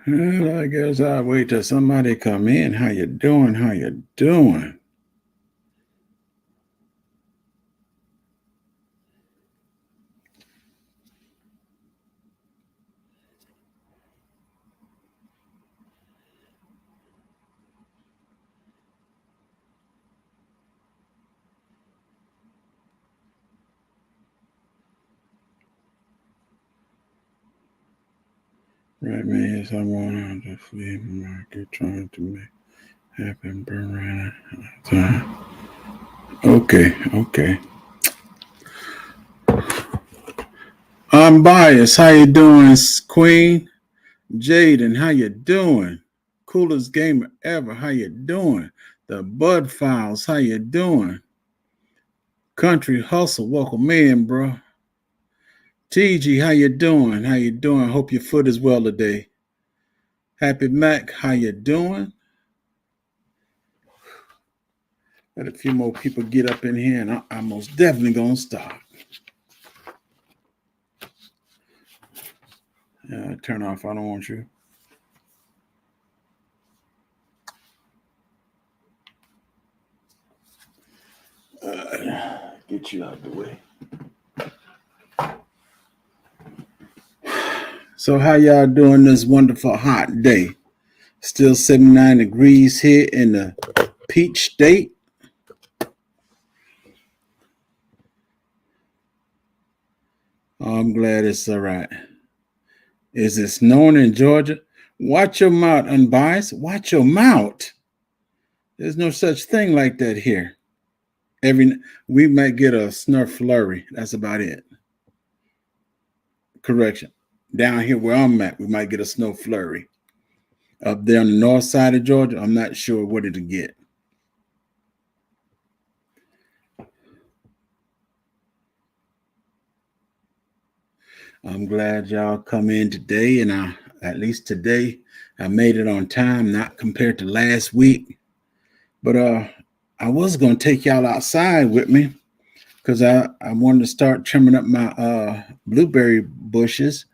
Well, I guess I'll wait till somebody come in. How you doing? How you doing? Right, man. Someone on the flea market trying to make happen burn right. Okay. I'm biased. How you doing, Queen? Jaden, how you doing? Coolest gamer ever. How you doing? The Bud Files, how you doing? Country Hustle, welcome in, bro. TG, how you doing? How you doing? Hope your foot is well today. Happy Mac, how you doing? Let a few more people get up in here, and I'm most definitely gonna start. Turn off. I don't want you. Get you out the way. So how y'all doing this wonderful hot day? Still 79 degrees here in the Peach State. Oh, I'm glad it's all right. Is it snowing in Georgia? Watch your mouth, unbiased. Watch your mouth. There's no such thing like that here. We might get a snur flurry. That's about it. Correction. Down here where I'm at, we might get a snow flurry. Up there on the north side of Georgia, I'm not sure what it'll get. I'm glad y'all come in today, and at least today I made it on time, not compared to last week. But I was gonna take y'all outside with me because I wanted to start trimming up my blueberry bushes.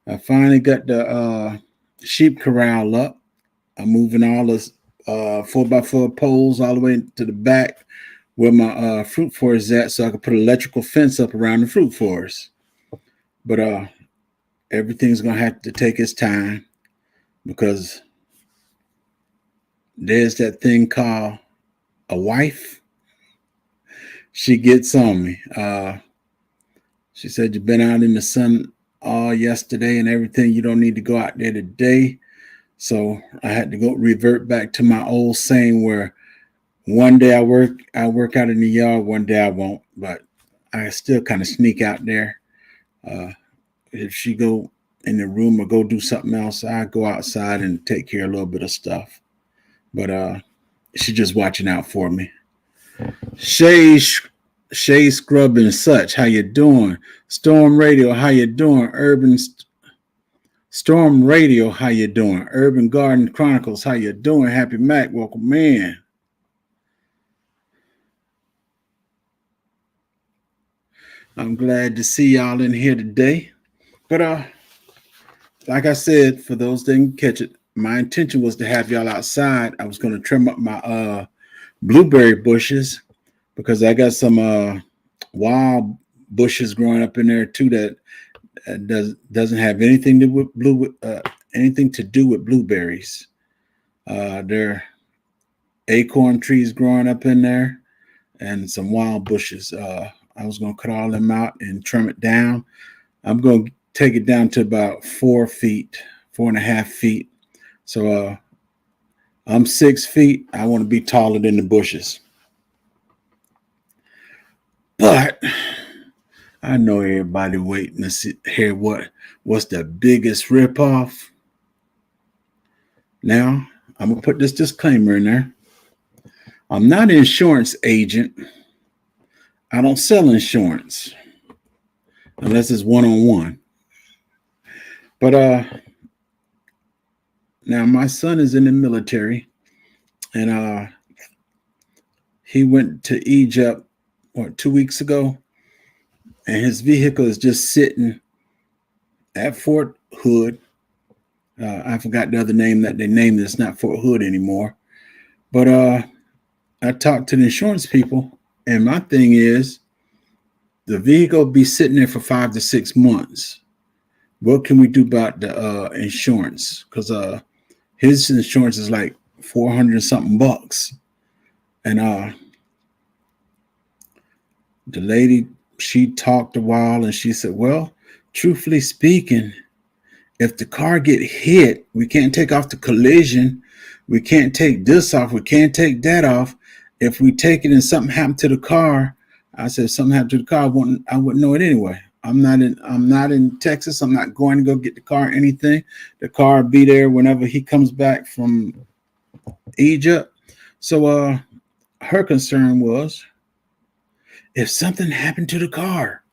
I finally got the sheep corral up. I'm moving all the 4x4 poles all the way to the back where my fruit forest is at, so I can put an electrical fence up around the fruit forest. But everything's gonna have to take its time because there's that thing called a wife. She gets on me. She said, "You've been out in the sun all yesterday and everything. You don't need to go out there today." So I had to go revert back to my old saying where one day I work out in the yard, one day I won't, but I still kind of sneak out there. If she go in the room or go do something else, I go outside and take care of a little bit of stuff. But she's just watching out for me. Shay Scrub and such, how you doing? Storm Radio, how you doing? Storm Radio, how you doing? Urban Garden Chronicles, how you doing? Happy Mac, welcome in. I'm glad to see y'all in here today. But like I said, for those that didn't catch it, my intention was to have y'all outside. I was going to trim up my blueberry bushes because I got some wild bushes growing up in there too that doesn't have anything to do with blueberries. There are acorn trees growing up in there and some wild bushes. I was going to cut all them out and trim it down. I'm going to take it down to about 4 feet, 4.5 feet. So I'm 6 feet. I want to be taller than the bushes. But I know everybody waiting to hear what's the biggest ripoff. Now, I'm going to put this disclaimer in there. I'm not an insurance agent. I don't sell insurance unless it's one-on-one. But now my son is in the military, and he went to Egypt 2 weeks ago, and his vehicle is just sitting at Fort Hood I forgot the other name that they named it. It's not Fort Hood anymore. But I talked to the insurance people, and my thing is the vehicle be sitting there for 5 to 6 months. What can we do about the insurance? Because his insurance is like 400 something bucks. And the lady, she talked a while and she said, well, truthfully speaking, if the car get hit, we can't take off the collision. We can't take this off. We can't take that off. If we take it and something happened to the car, I said, if something happened to the car, I wouldn't know it anyway. I'm not in Texas. I'm not going to go get the car or anything. The car will be there whenever he comes back from Egypt. So her concern was if something happened to the car.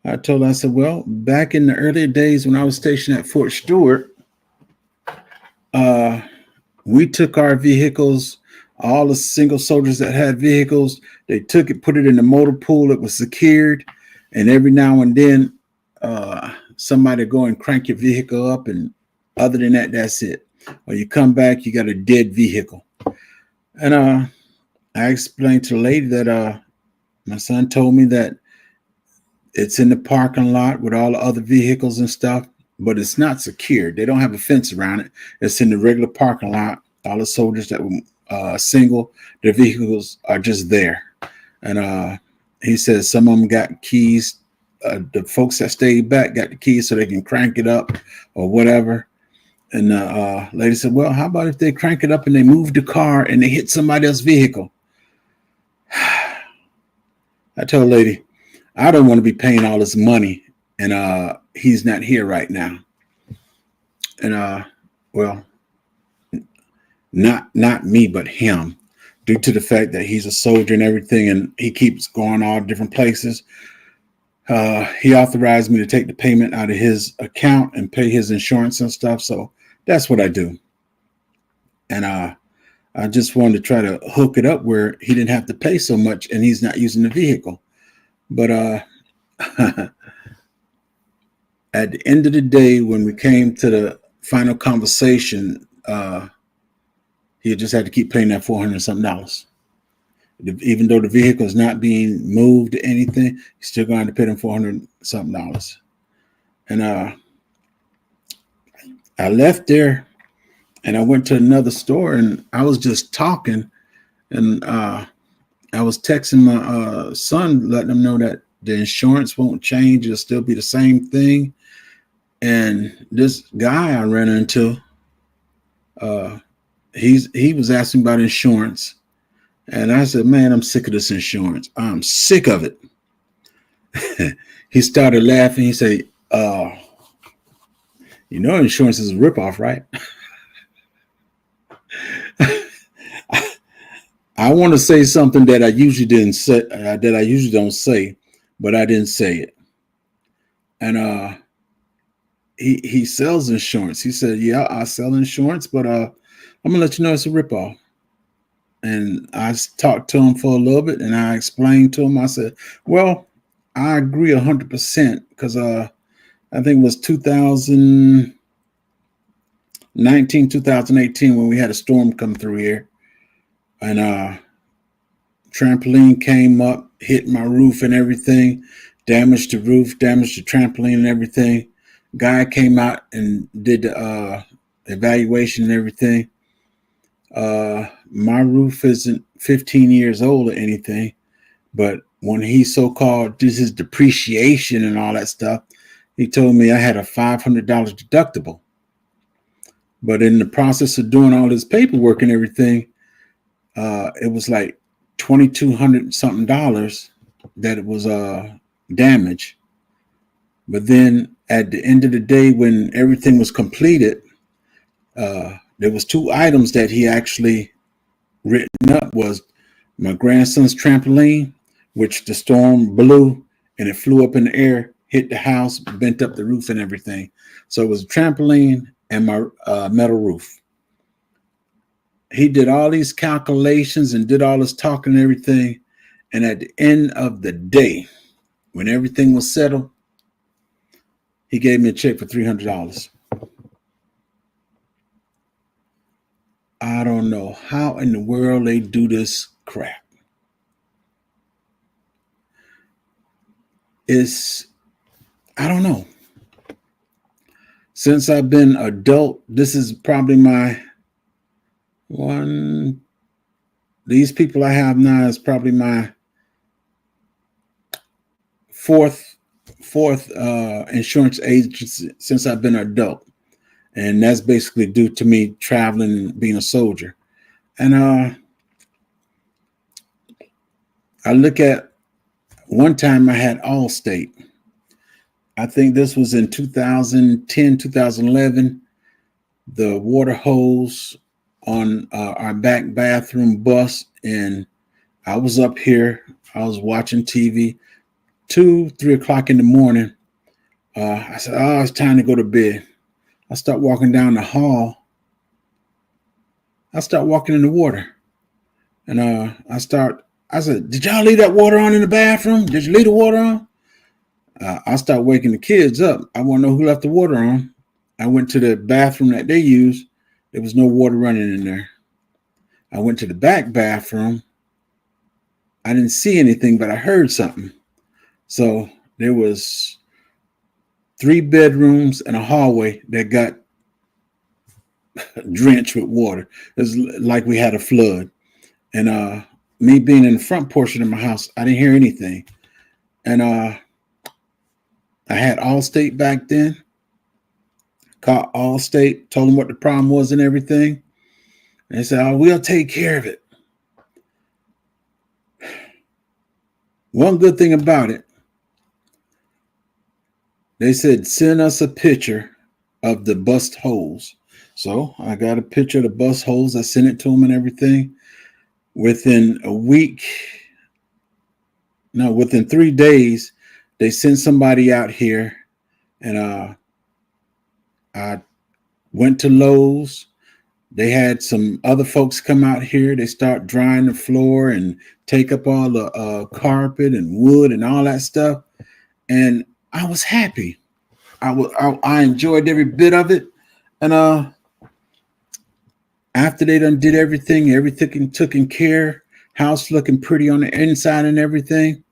I told her, I said, well, back in the earlier days when I was stationed at Fort Stewart, we took our vehicles, all the single soldiers that had vehicles, they took it, put it in the motor pool. It was secured. And every now and then, somebody go and crank your vehicle up. And other than that, that's it. Or you come back, you got a dead vehicle. And I explained to the lady that my son told me that it's in the parking lot with all the other vehicles and stuff, but it's not secured. They don't have a fence around it. It's in the regular parking lot. All the soldiers that were single, their vehicles are just there. And he says some of them got keys. The folks that stayed back got the keys so they can crank it up or whatever. And the lady said, well, how about if they crank it up and they move the car and they hit somebody else's vehicle? I told the lady, I don't want to be paying all this money, and he's not here right now. And well, not me, but him, due to the fact that he's a soldier and everything, and he keeps going all different places. He authorized me to take the payment out of his account and pay his insurance and stuff. So that's what I do. And I just wanted to try to hook it up where he didn't have to pay so much and he's not using the vehicle. But at the end of the day, when we came to the final conversation, he just had to keep paying that $400 something. Even though the vehicle is not being moved or anything, he's still going to pay them $400 something. And I left there and I went to another store and I was just talking, and I was texting my son, letting him know that the insurance won't change. It'll still be the same thing. And this guy I ran into, he was asking about insurance. And I said, man, I'm sick of this insurance. I'm sick of it. He started laughing. He said, you know, insurance is a ripoff, right? I want to say something that I usually didn't say, that I usually don't say, but I didn't say it. And he sells insurance. He said, yeah, I sell insurance, but I'm gonna let you know it's a ripoff. And I talked to him for a little bit, and I explained to him. I said, well, I agree 100% because I think it was 2019, 2018 when we had a storm come through here. And trampoline came up, hit my roof and everything, damaged the roof, damaged the trampoline and everything. Guy came out and did the evaluation and everything. My roof isn't 15 years old or anything, but when he so-called did his depreciation and all that stuff, he told me I had a $500 deductible. But in the process of doing all this paperwork and everything, it was like $2,200 something that it was damaged. But then at the end of the day, when everything was completed, there was 2 items that he actually written up. Was my grandson's trampoline, which the storm blew and it flew up in the air, hit the house, bent up the roof and everything. So it was a trampoline and my metal roof. He did all these calculations and did all this talking and everything. And at the end of the day, when everything was settled, he gave me a check for $300. I don't know how in the world they do this crap. It's, I don't know. Since I've been adult, this is probably my one. These people I have now is probably my fourth insurance agency since I've been an adult, and that's basically due to me traveling and being a soldier. And I look at one time I had Allstate. I think this was in 2010, 2011. The water hose on our back bathroom bust, and I was up here. I was watching TV, 2, 3 o'clock in the morning. I said, "Oh, it's time to go to bed." I start walking down the hall. I start walking in the water, and I said, "Did y'all leave that water on in the bathroom? Did you leave the water on?" I start waking the kids up. I want to know who left the water on. I went to the bathroom that they used. There was no water running in there. I went to the back bathroom. I didn't see anything, but I heard something. So there was 3 bedrooms and a hallway that got drenched with water. It was like we had a flood. And me being in the front portion of my house, I didn't hear anything. And I had Allstate back then. Called Allstate, told them what the problem was and everything. And they said, "Oh, we'll take care of it." One good thing about it, they said, "Send us a picture of the bust holes." So I got a picture of the bust holes. I sent it to them and everything. Within 3 days, they sent somebody out here, and I went to Lowe's. They had some other folks come out here. They start drying the floor and take up all the carpet and wood and all that stuff. And I was happy. I enjoyed every bit of it. And after they done did everything taken care, house looking pretty on the inside and everything.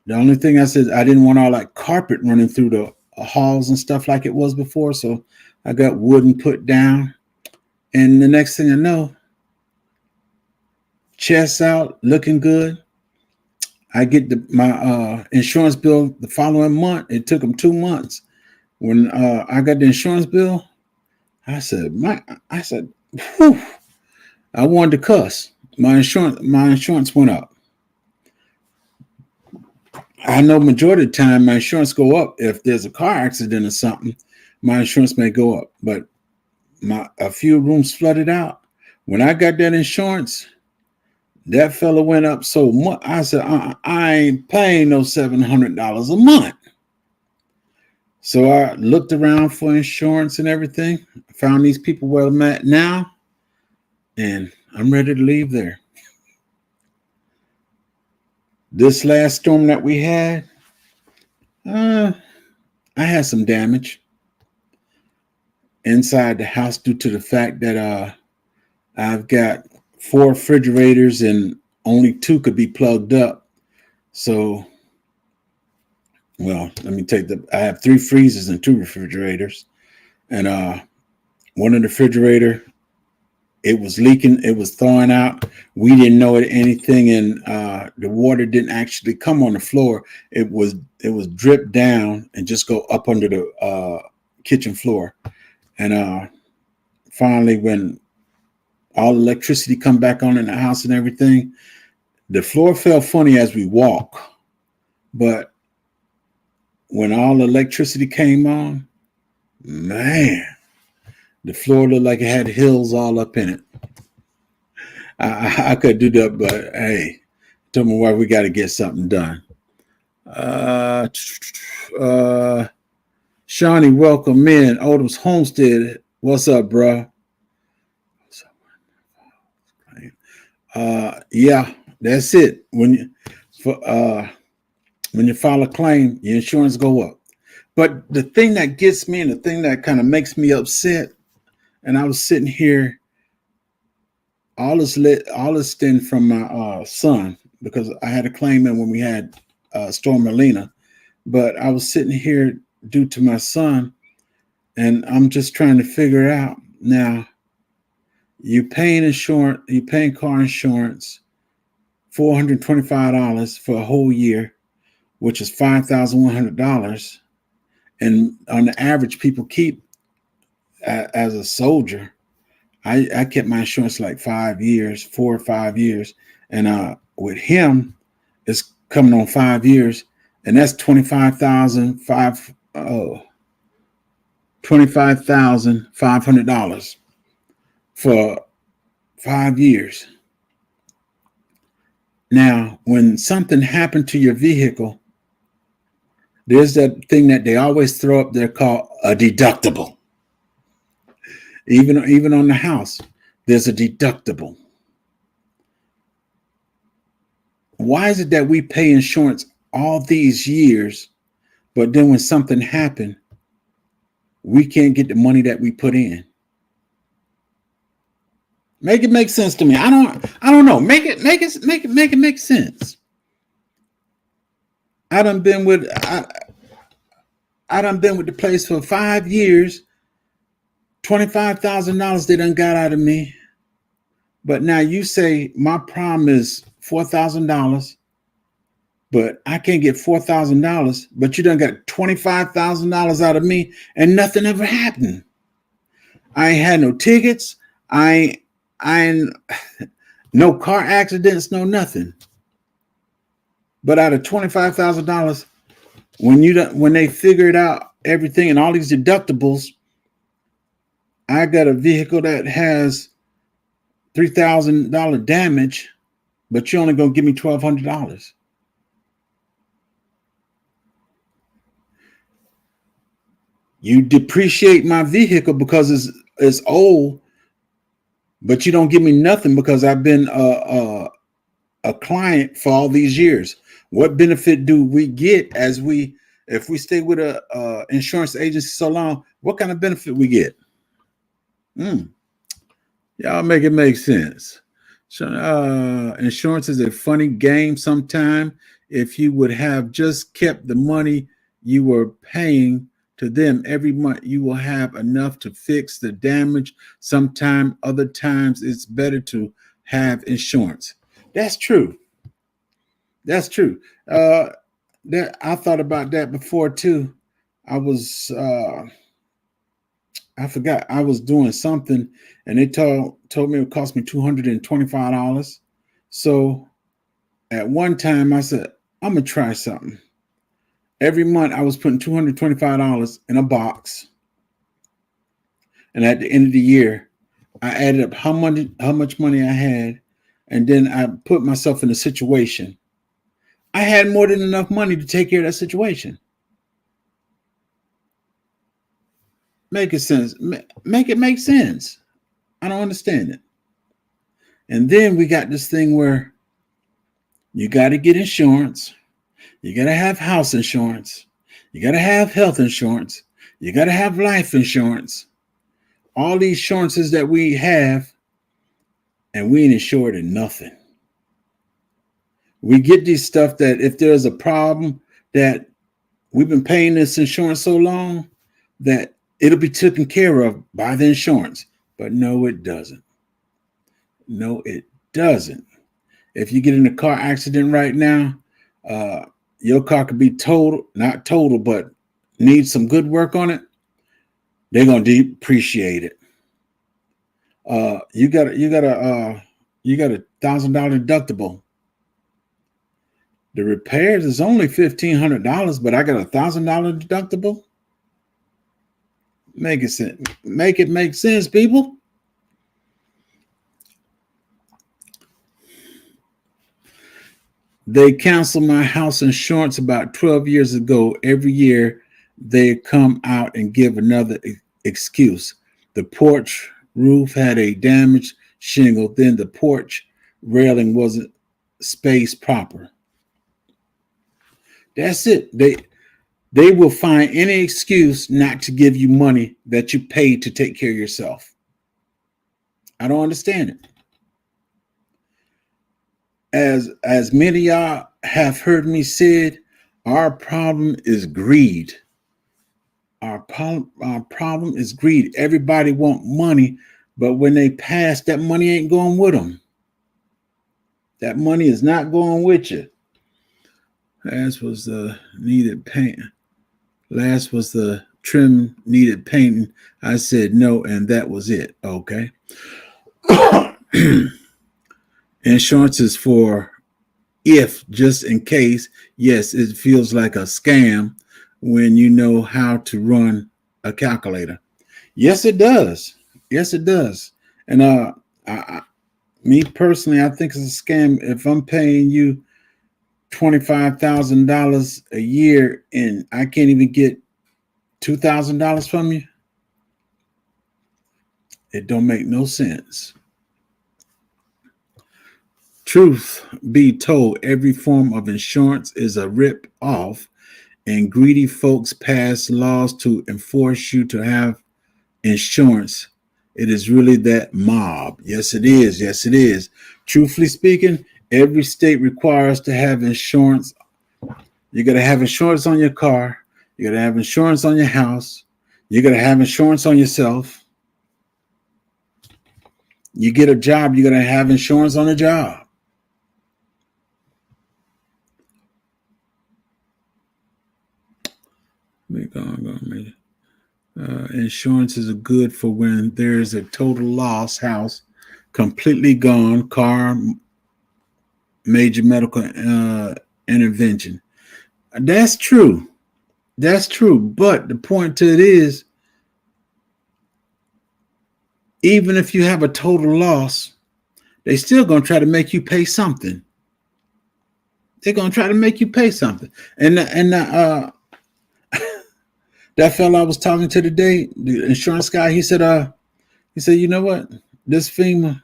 The only thing I said, I didn't want all that carpet running through the halls and stuff like it was before. So I got wooden put down. And the next thing I know, chest out, looking good. I get my insurance bill the following month. It took them 2 months. When I got the insurance bill, I said, whew, I wanted to cuss. My insurance went up. I know majority of the time my insurance go up. If there's a car accident or something, my insurance may go up. But a few rooms flooded out. When I got that insurance, that fella went up so much. I said, I ain't paying no $700 a month. So I looked around for insurance and everything. I found these people where I'm at now, and I'm ready to leave there. This last storm that we had, I had some damage inside the house due to the fact that I've got 4 refrigerators and only 2 could be plugged up. So, well, I have 3 freezers and 2 refrigerators. And one of the refrigerator, it was leaking, it was thawing out. We didn't know anything, and the water didn't actually come on the floor. It was dripped down and just go up under the kitchen floor. And finally, when all electricity come back on in the house and everything, the floor felt funny as we walk. But when all the electricity came on, man, the floor looked like it had hills all up in it. I could do that, but hey, tell me why we got to get something done. Shawnee, welcome in. Odom's Homestead. What's up, bro? Yeah, that's it. When you file a claim, your insurance go up. But the thing that gets me and the thing that kind of makes me upset, and I was sitting here all this stemmed from my son, because I had a claim in when we had Storm Melina. But I was sitting here due to my son, and I'm just trying to figure out now. You paying car insurance, $425 for a whole year, which is $5,100. And on the average, people keep as a soldier. I kept my insurance like 5 years, 4 or 5 years, and with him, it's coming on 5 years, and that's $25,500 for 5 years. Now, when something happened to your vehicle, there's that thing that they always throw up there called a deductible. Even on the house, there's a deductible. Why is it that we pay insurance all these years, but then when something happened, we can't get the money that we put in? Make it make sense to me. I don't know. Make it make sense. I done been with the place for 5 years. $25,000 they done got out of me. But now you say my problem is $4,000, but I can't get $4,000, but you done got $25,000 out of me and nothing ever happened. I ain't had no tickets. I ain't no car accidents, no nothing. But out of $25,000, when they figured out everything and all these deductibles, I got a vehicle that has $3,000 damage, but you're only gonna give me $1,200. You depreciate my vehicle because it's old, but you don't give me nothing because I've been a client for all these years. What benefit do we get if we stay with a insurance agency so long? What kind of benefit we get? Y'all make it make sense. So, insurance is a funny game sometime. If you would have just kept the money you were paying to them every month, you will have enough to fix the damage. Sometime, other times, it's better to have insurance. That's true. That's true. That I thought about that before too. I forgot I was doing something, and they told me it would cost me $225. So at one time I said, I'm gonna try something. Every month I was putting $225 in a box, and at the end of the year, I added up how much money I had, and then I put myself in a situation. I had more than enough money to take care of that situation. Make it sense. Make it make sense. I don't understand it. And then we got this thing where you got to get insurance. You got to have house insurance. You got to have health insurance. You got to have life insurance. All these insurances that we have, and we ain't insured in nothing. We get these stuff that if there's a problem, that we've been paying this insurance so long that it'll be taken care of by the insurance. But no, it doesn't. No, it doesn't. If you get in a car accident right now, your car could be not total, but needs some good work on it. They're going to depreciate it. You got a $1,000 deductible. The repairs is only $1,500, but I got a $1,000 deductible. Make it make sense, people. They canceled my house insurance about 12 years ago. Every year they come out and give another excuse. The porch roof had a damaged shingle. Then the porch railing wasn't spaced proper. That's it. They will find any excuse not to give you money that you paid to take care of yourself. I don't understand it. As many of y'all have heard me said, our problem is greed. Our problem is greed. Everybody want money, but when they pass, that money ain't going with them. That money is not going with you. Last was the needed paint. Last was the trim needed painting. I said no, and that was it. Okay. Insurance is for if, just in case. Yes, it feels like a scam when you know how to run a calculator. Yes, it does. Yes, it does. And me personally, I think it's a scam if I'm paying you $25,000 a year and I can't even get $2,000 from you. It don't make no sense. Truth be told, every form of insurance is a rip off, and greedy folks pass laws to enforce you to have insurance. It is really that mob. Yes, it is. Yes, it is. Truthfully speaking, every state requires to have insurance. You got to have insurance on your car. You got to have insurance on your house. You got to have insurance on yourself. You get a job, you got to have insurance on the job. Insurance is a good for when there is a total loss, house completely gone, car, major medical intervention. That's true. That's true. But the point to it is, even if you have a total loss, they still going to try to make you pay something. They're going to try to make you pay something. And that fellow I was talking to today, the insurance guy, he said, you know what? This FEMA,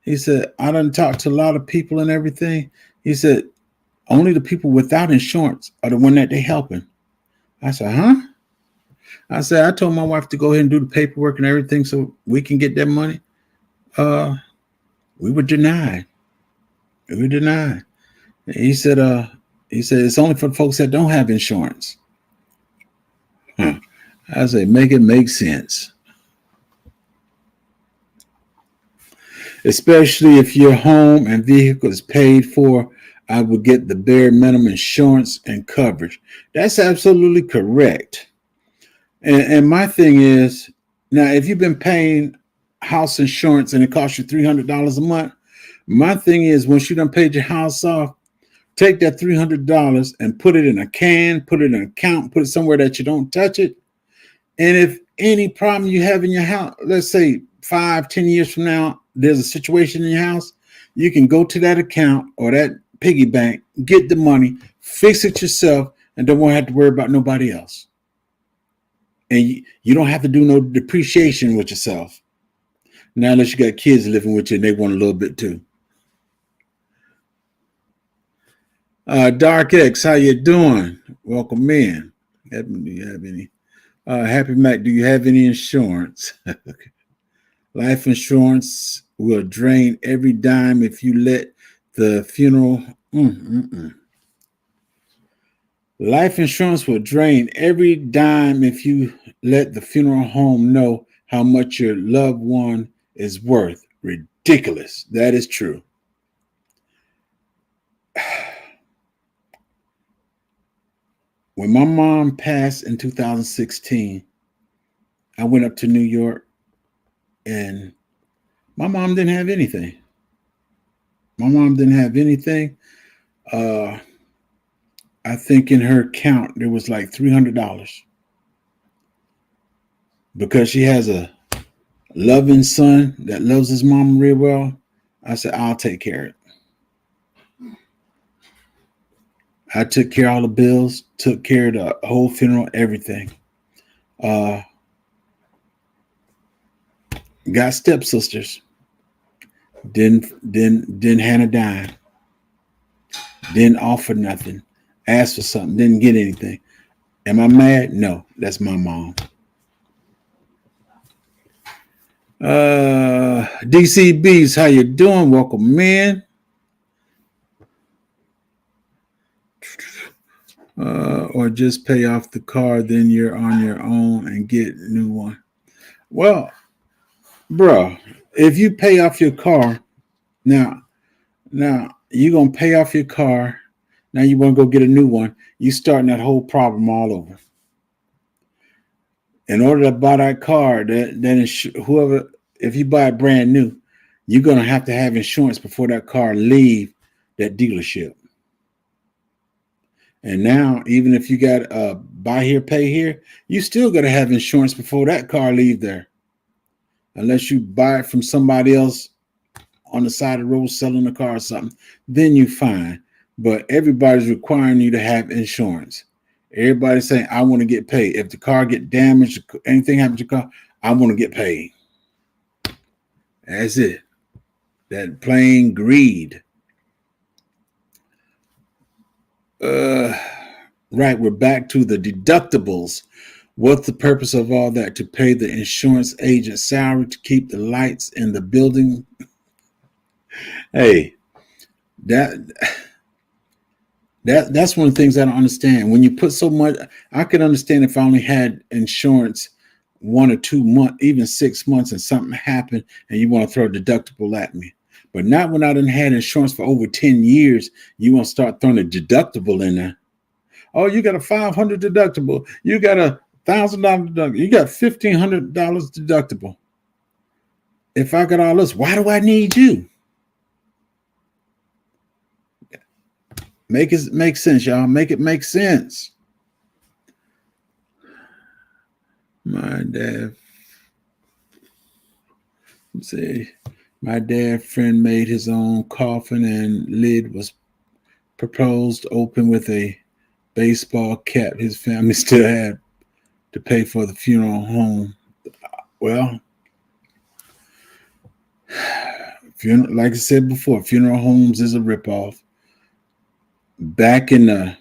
he said, I done talked to a lot of people and everything. He said, only the people without insurance are the one that they helping. I said, huh? I said, I told my wife to go ahead and do the paperwork and everything so we can get that money. We were denied. We were denied. He said, it's only for folks that don't have insurance. I said, make it make sense. Especially if your home and vehicle is paid for, I would get the bare minimum insurance and coverage. That's absolutely correct. And my thing is, now, if you've been paying house insurance and it costs you $300 a month, my thing is, once you done paid your house off, take that $300 and put it in a can, put it in an account, put it somewhere that you don't touch it. And if any problem you have in your house, let's say 5-10 years from now, there's a situation in your house, you can go to that account or that piggy bank, get the money, fix it yourself, and don't want to have to worry about nobody else. And you don't have to do no depreciation with yourself. Now, unless you got kids living with you and they want a little bit too. Dark X, how you doing? Welcome in. Do you have any? Happy Mac, do you have any insurance? Life insurance will drain every dime if you let the funeral. Life insurance will drain every dime if you let the funeral home know how much your loved one is worth. Ridiculous. That is true. When my mom passed in 2016, I went up to New York and my mom didn't have anything. I think in her account, there was like $300 because she has a loving son that loves his mom real well. I said, I'll take care of it. I took care of all the bills, took care of the whole funeral, everything. Got stepsisters. Didn't hand a dime. Didn't offer nothing. Asked for something. Didn't get anything. Am I mad? No, that's my mom. DCBs, how you doing? Welcome in. or just pay off the car, then you're on your own and get a new one. Well, bro, if you pay off your car now, you're gonna pay off your car. Now you want to go get a new one. You starting that whole problem all over. In order to buy that car, whoever, if you buy it brand new, you're gonna have to have insurance before that car leave that dealership. And now, even if you got buy here, pay here, you still got to have insurance before that car leave there, unless you buy it from somebody else on the side of the road selling a car or something. Then you fine. But everybody's requiring you to have insurance. Everybody's saying, I want to get paid. If the car get damaged, anything happens to the car, I want to get paid. That's it. That plain greed. Right, we're back to the deductibles. What's the purpose of all that? To pay the insurance agent's salary to keep the lights in the building? Hey, that's one of the things I don't understand. When you put so much, I could understand if I only had insurance 1 or 2 months, even 6 months, and something happened and you want to throw a deductible at me. But not when I done had insurance for over 10 years, you want to start throwing a deductible in there. Oh, you got a $500 deductible. You got a $1,000 deductible. You got $1,500 deductible. If I got all this, why do I need you? Make it make sense, y'all. Make it make sense. My dad friend made his own coffin and lid was proposed open with a baseball cap. His family still had to pay for the funeral home. Well, like I said before, funeral homes is a ripoff. Back in the,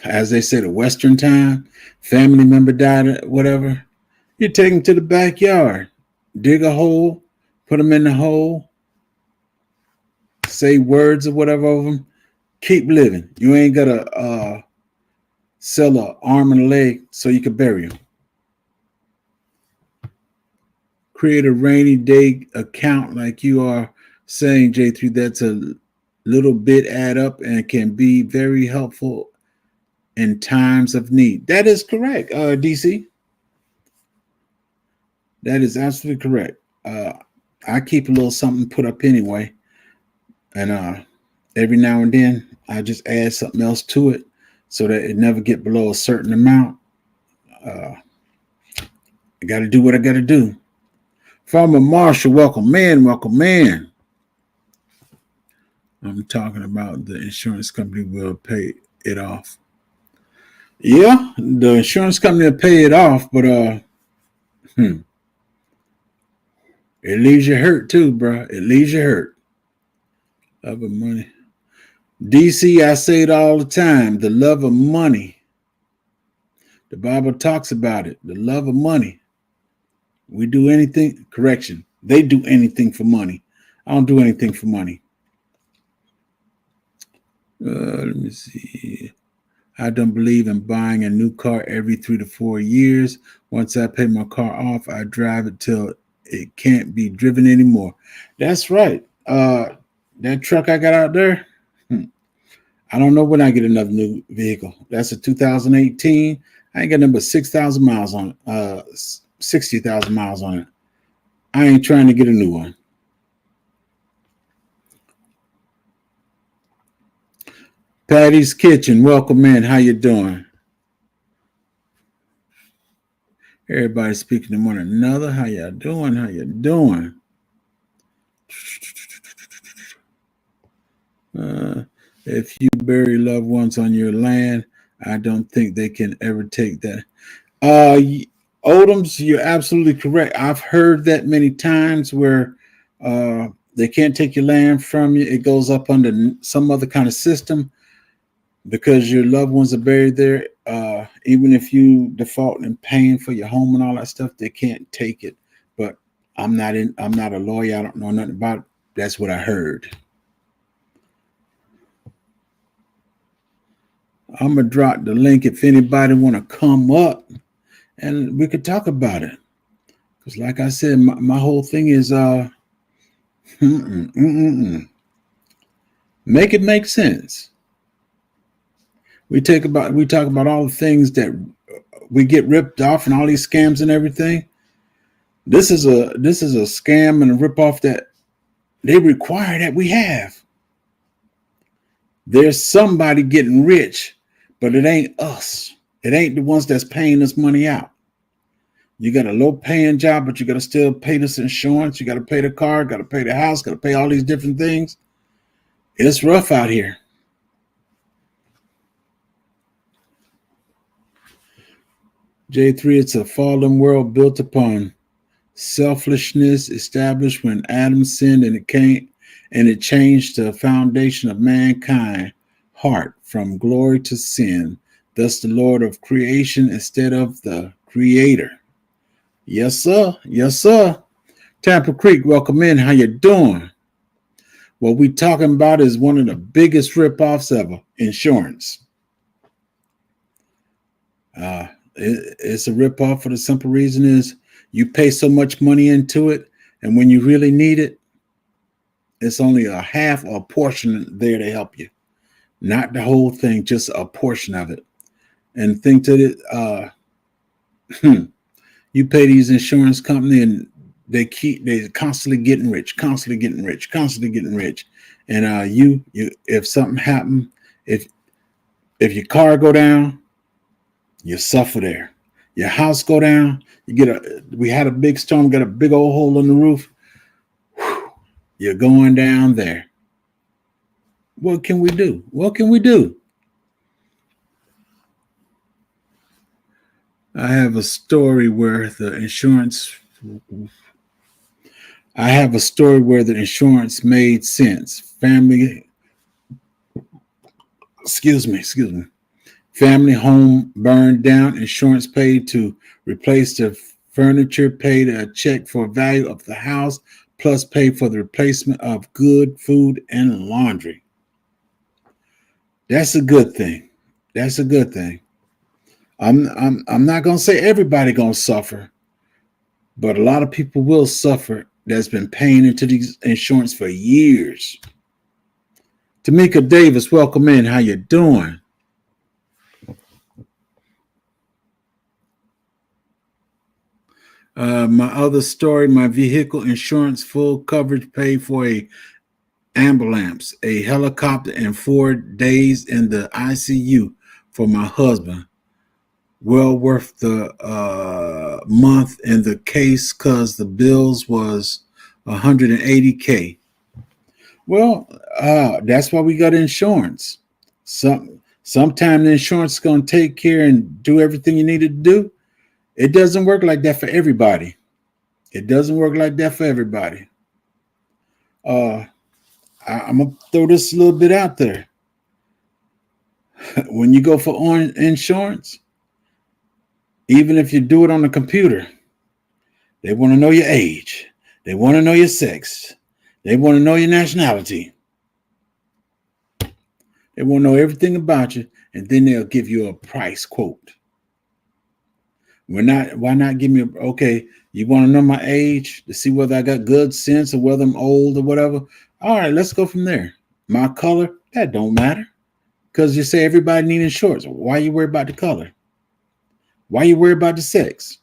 as they say, the Western time, family member died, whatever, you take them to the backyard, dig a hole, put them in the hole, say words or whatever over them, keep living. You ain't got to sell an arm and a leg so you can bury them. Create a rainy day account like you are saying, J3. That's a little bit add up and can be very helpful in times of need. That is correct, DC. That is absolutely correct. I keep a little something put up anyway. And every now and then I just add something else to it so that it never get below a certain amount. I got to do what I got to do. Farmer Marshall, welcome in. I'm talking about the insurance company will pay it off. Yeah, the insurance company will pay it off, but it leaves you hurt too, bro. It leaves you hurt. Love of money. DC, I say it all the time. The love of money. The Bible talks about it. The love of money. We do anything. Correction. They do anything for money. I don't do anything for money. Let me see. I don't believe in buying a new car every 3 to 4 years. Once I pay my car off, I drive it till it can't be driven anymore. That's right. That truck I got out there, I don't know when I get another new vehicle. That's a 2018. I ain't got number 6,000 miles on it, 60,000 miles on it. I ain't trying to get a new one. Patty's Kitchen, welcome in. How you doing? Everybody speaking to one another. How you doing? If you bury loved ones on your land, I don't think they can ever take that. Odoms, you're absolutely correct. I've heard that many times where they can't take your land from you. It goes up under some other kind of system because your loved ones are buried there. Even if you default in paying for your home and all that stuff, they can't take it. But I'm not a lawyer. I don't know nothing about it. That's what I heard. I'm gonna drop the link if anybody want to come up and we could talk about it. Because, like I said, my whole thing is make it make sense. We talk about all the things that we get ripped off and all these scams and everything. This is a scam and a ripoff that they require that we have. There's somebody getting rich, but it ain't us. It ain't the ones that's paying us money out. You got a low paying job, but you got to still pay this insurance. You got to pay the car, got to pay the house, got to pay all these different things. It's rough out here. J3, it's a fallen world built upon selfishness established when Adam sinned and it changed the foundation of mankind heart from glory to sin. Thus the Lord of creation instead of the creator. Yes, sir. Yes, sir. Tampa Creek, welcome in. How you doing? What we talking about is one of the biggest ripoffs ever, insurance. It's a ripoff for the simple reason is you pay so much money into it, and when you really need it, it's only a half or a portion there to help you. Not the whole thing, just a portion of it. And think to it, you pay these insurance company and they're constantly getting rich. And you if something happened, if your car go down, you suffer there. Your house go down, we had a big storm, got a big old hole in the roof. Whew, you're going down there. What can we do? I have a story where the insurance made sense. Family home burned down, insurance paid to replace the furniture, paid a check for value of the house, plus paid for the replacement of good food and laundry. That's a good thing. I'm not gonna say everybody gonna suffer, but a lot of people will suffer that's been paying into these insurance for years. Tamika Davis, welcome in. How you doing? My other story, my vehicle insurance full coverage paid for a ambulance, a helicopter, and 4 days in the ICU for my husband. Well worth the month in the case because the bills was $180K. Well, that's why we got insurance. Sometime the insurance is going to take care and do everything you need to do. It doesn't work like that for everybody. I'm going to throw this a little bit out there. When you go for insurance, even if you do it on the computer, they want to know your age. They want to know your sex. They want to know your nationality. They want to know everything about you, and then they'll give you a price quote. Why not give me okay, you want to know my age to see whether I got good sense or whether I'm old or whatever? All right, let's go from there. My color, that don't matter. Because you say everybody needs insurance. Why you worry about the color? Why you worry about the sex?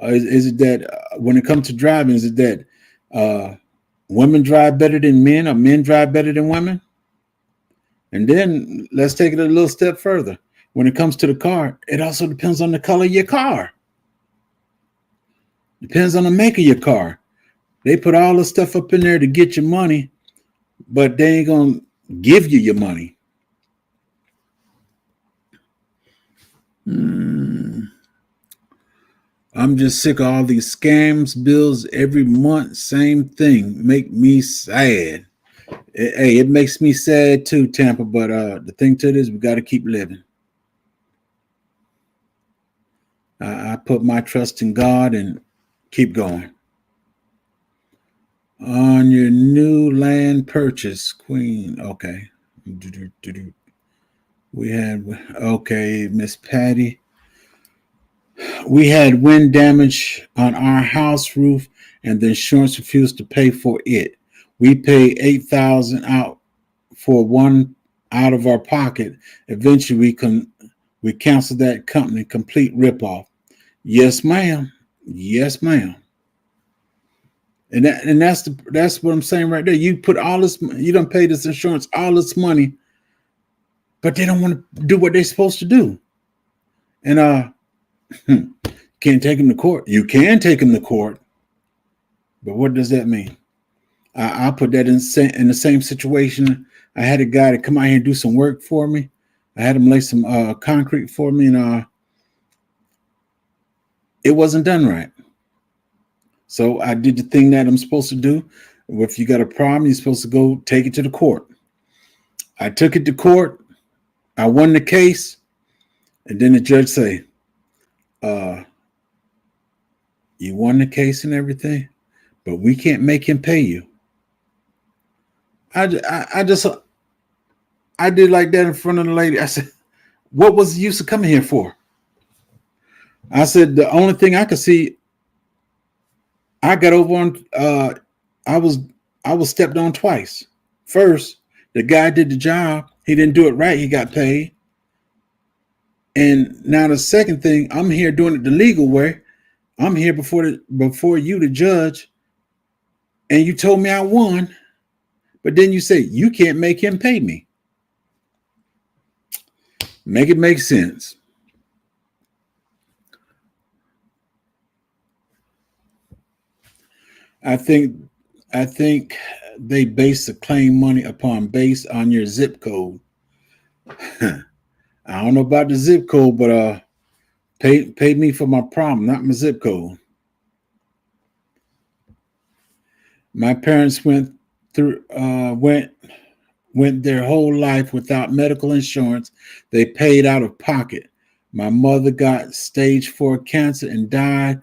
Is it that when it comes to driving, is it that women drive better than men or men drive better than women? And then let's take it a little step further. When it comes to the car, it also depends on the color of your car. Depends on the make of your car. They put all the stuff up in there to get your money, but they ain't going to give you your money. I'm just sick of all these scams, bills every month, same thing. Make me sad. It makes me sad too, Tampa, but the thing to it is we got to keep living. I put my trust in God and keep going. On your new land purchase, Queen. Okay. We had, okay, Miss Patty. We had wind damage on our house roof, and the insurance refused to pay for it. We paid 8,000 out for one out of our pocket. Eventually, we canceled that company. Complete ripoff. Yes, ma'am. Yes, ma'am. And that's what I'm saying right there. You put all this, you don't pay this insurance all this money, but they don't want to do what they're supposed to do. And can't take them to court. You can take them to court, but what does that mean? I put that in the same situation. I had a guy to come out here and do some work for me. I had him lay some concrete for me, and it wasn't done right. So I did the thing that I'm supposed to do. If you got a problem, you're supposed to go take it to the court. I took it to court. I won the case, and then the judge say, uh, "You won the case and everything, but we can't make him pay you." I just I did like that in front of the lady. I said, "What was the use of coming here for?" I said, "The only thing I could see, I got over on. I was I was stepped on twice. First, the guy did the job. He didn't do it right. He got paid. And now the second thing, I'm here doing it the legal way. I'm here before you, the judge, and you told me I won, but then you say you can't make him pay me. Make it make sense." I think I think they base the claim money upon based on your zip code. I don't know about the zip code, but pay me for my problem, not my zip code. My parents through went their whole life without medical insurance. They paid out of pocket. My mother got stage 4 cancer and died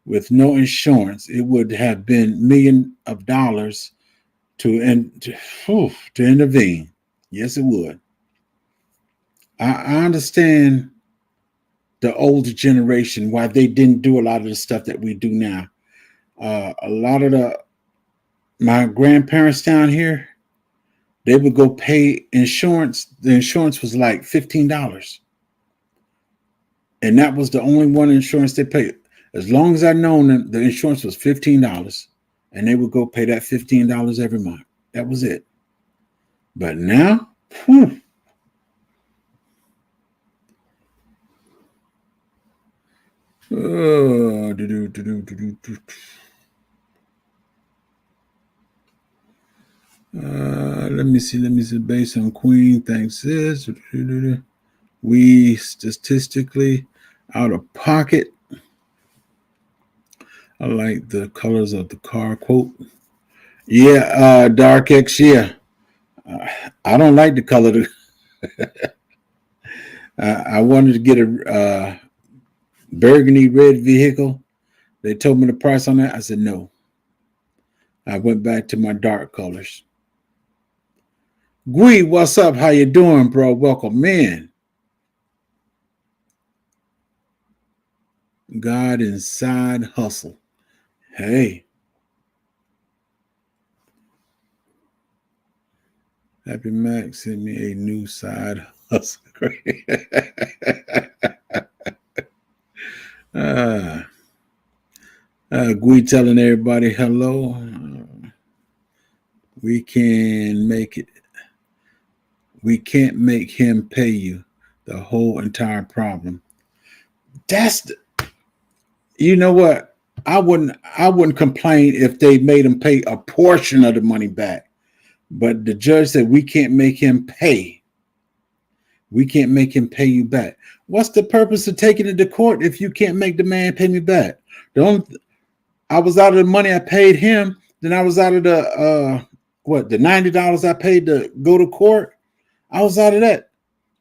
with no insurance. It would have been millions of dollars to intervene. Yes, it would. I understand the older generation why they didn't do a lot of the stuff that we do now. A lot of my grandparents down here, they would go pay insurance. The insurance was like $15, and that was the only one insurance they paid. As long as I known them, the insurance was $15, and they would go pay that $15 every month. That was it. But now, whew, oh, let me see. Let me see. Based on Queen, thanks this. We statistically out of pocket. I like the colors of the car. Quote. Yeah, Dark X. Yeah, uh, I don't like the color. I wanted to get a burgundy red vehicle. They told me the price on that. I said no. I went back to my dark colors. Gwee, what's up? How you doing, bro? Welcome in. God inside hustle. Hey, Happy Mac sent me a new side hustle. uh, Gwee telling everybody hello. We can make it. We can't make him pay you the whole entire problem. That's the, you know what? I wouldn't complain if they made him pay a portion of the money back. But the judge said we can't make him pay. We can't make him pay you back. What's the purpose of taking it to court if you can't make the man pay me back? The only, I was out of the money I paid him, then I was out of the $90 I paid to go to court. I was out of that.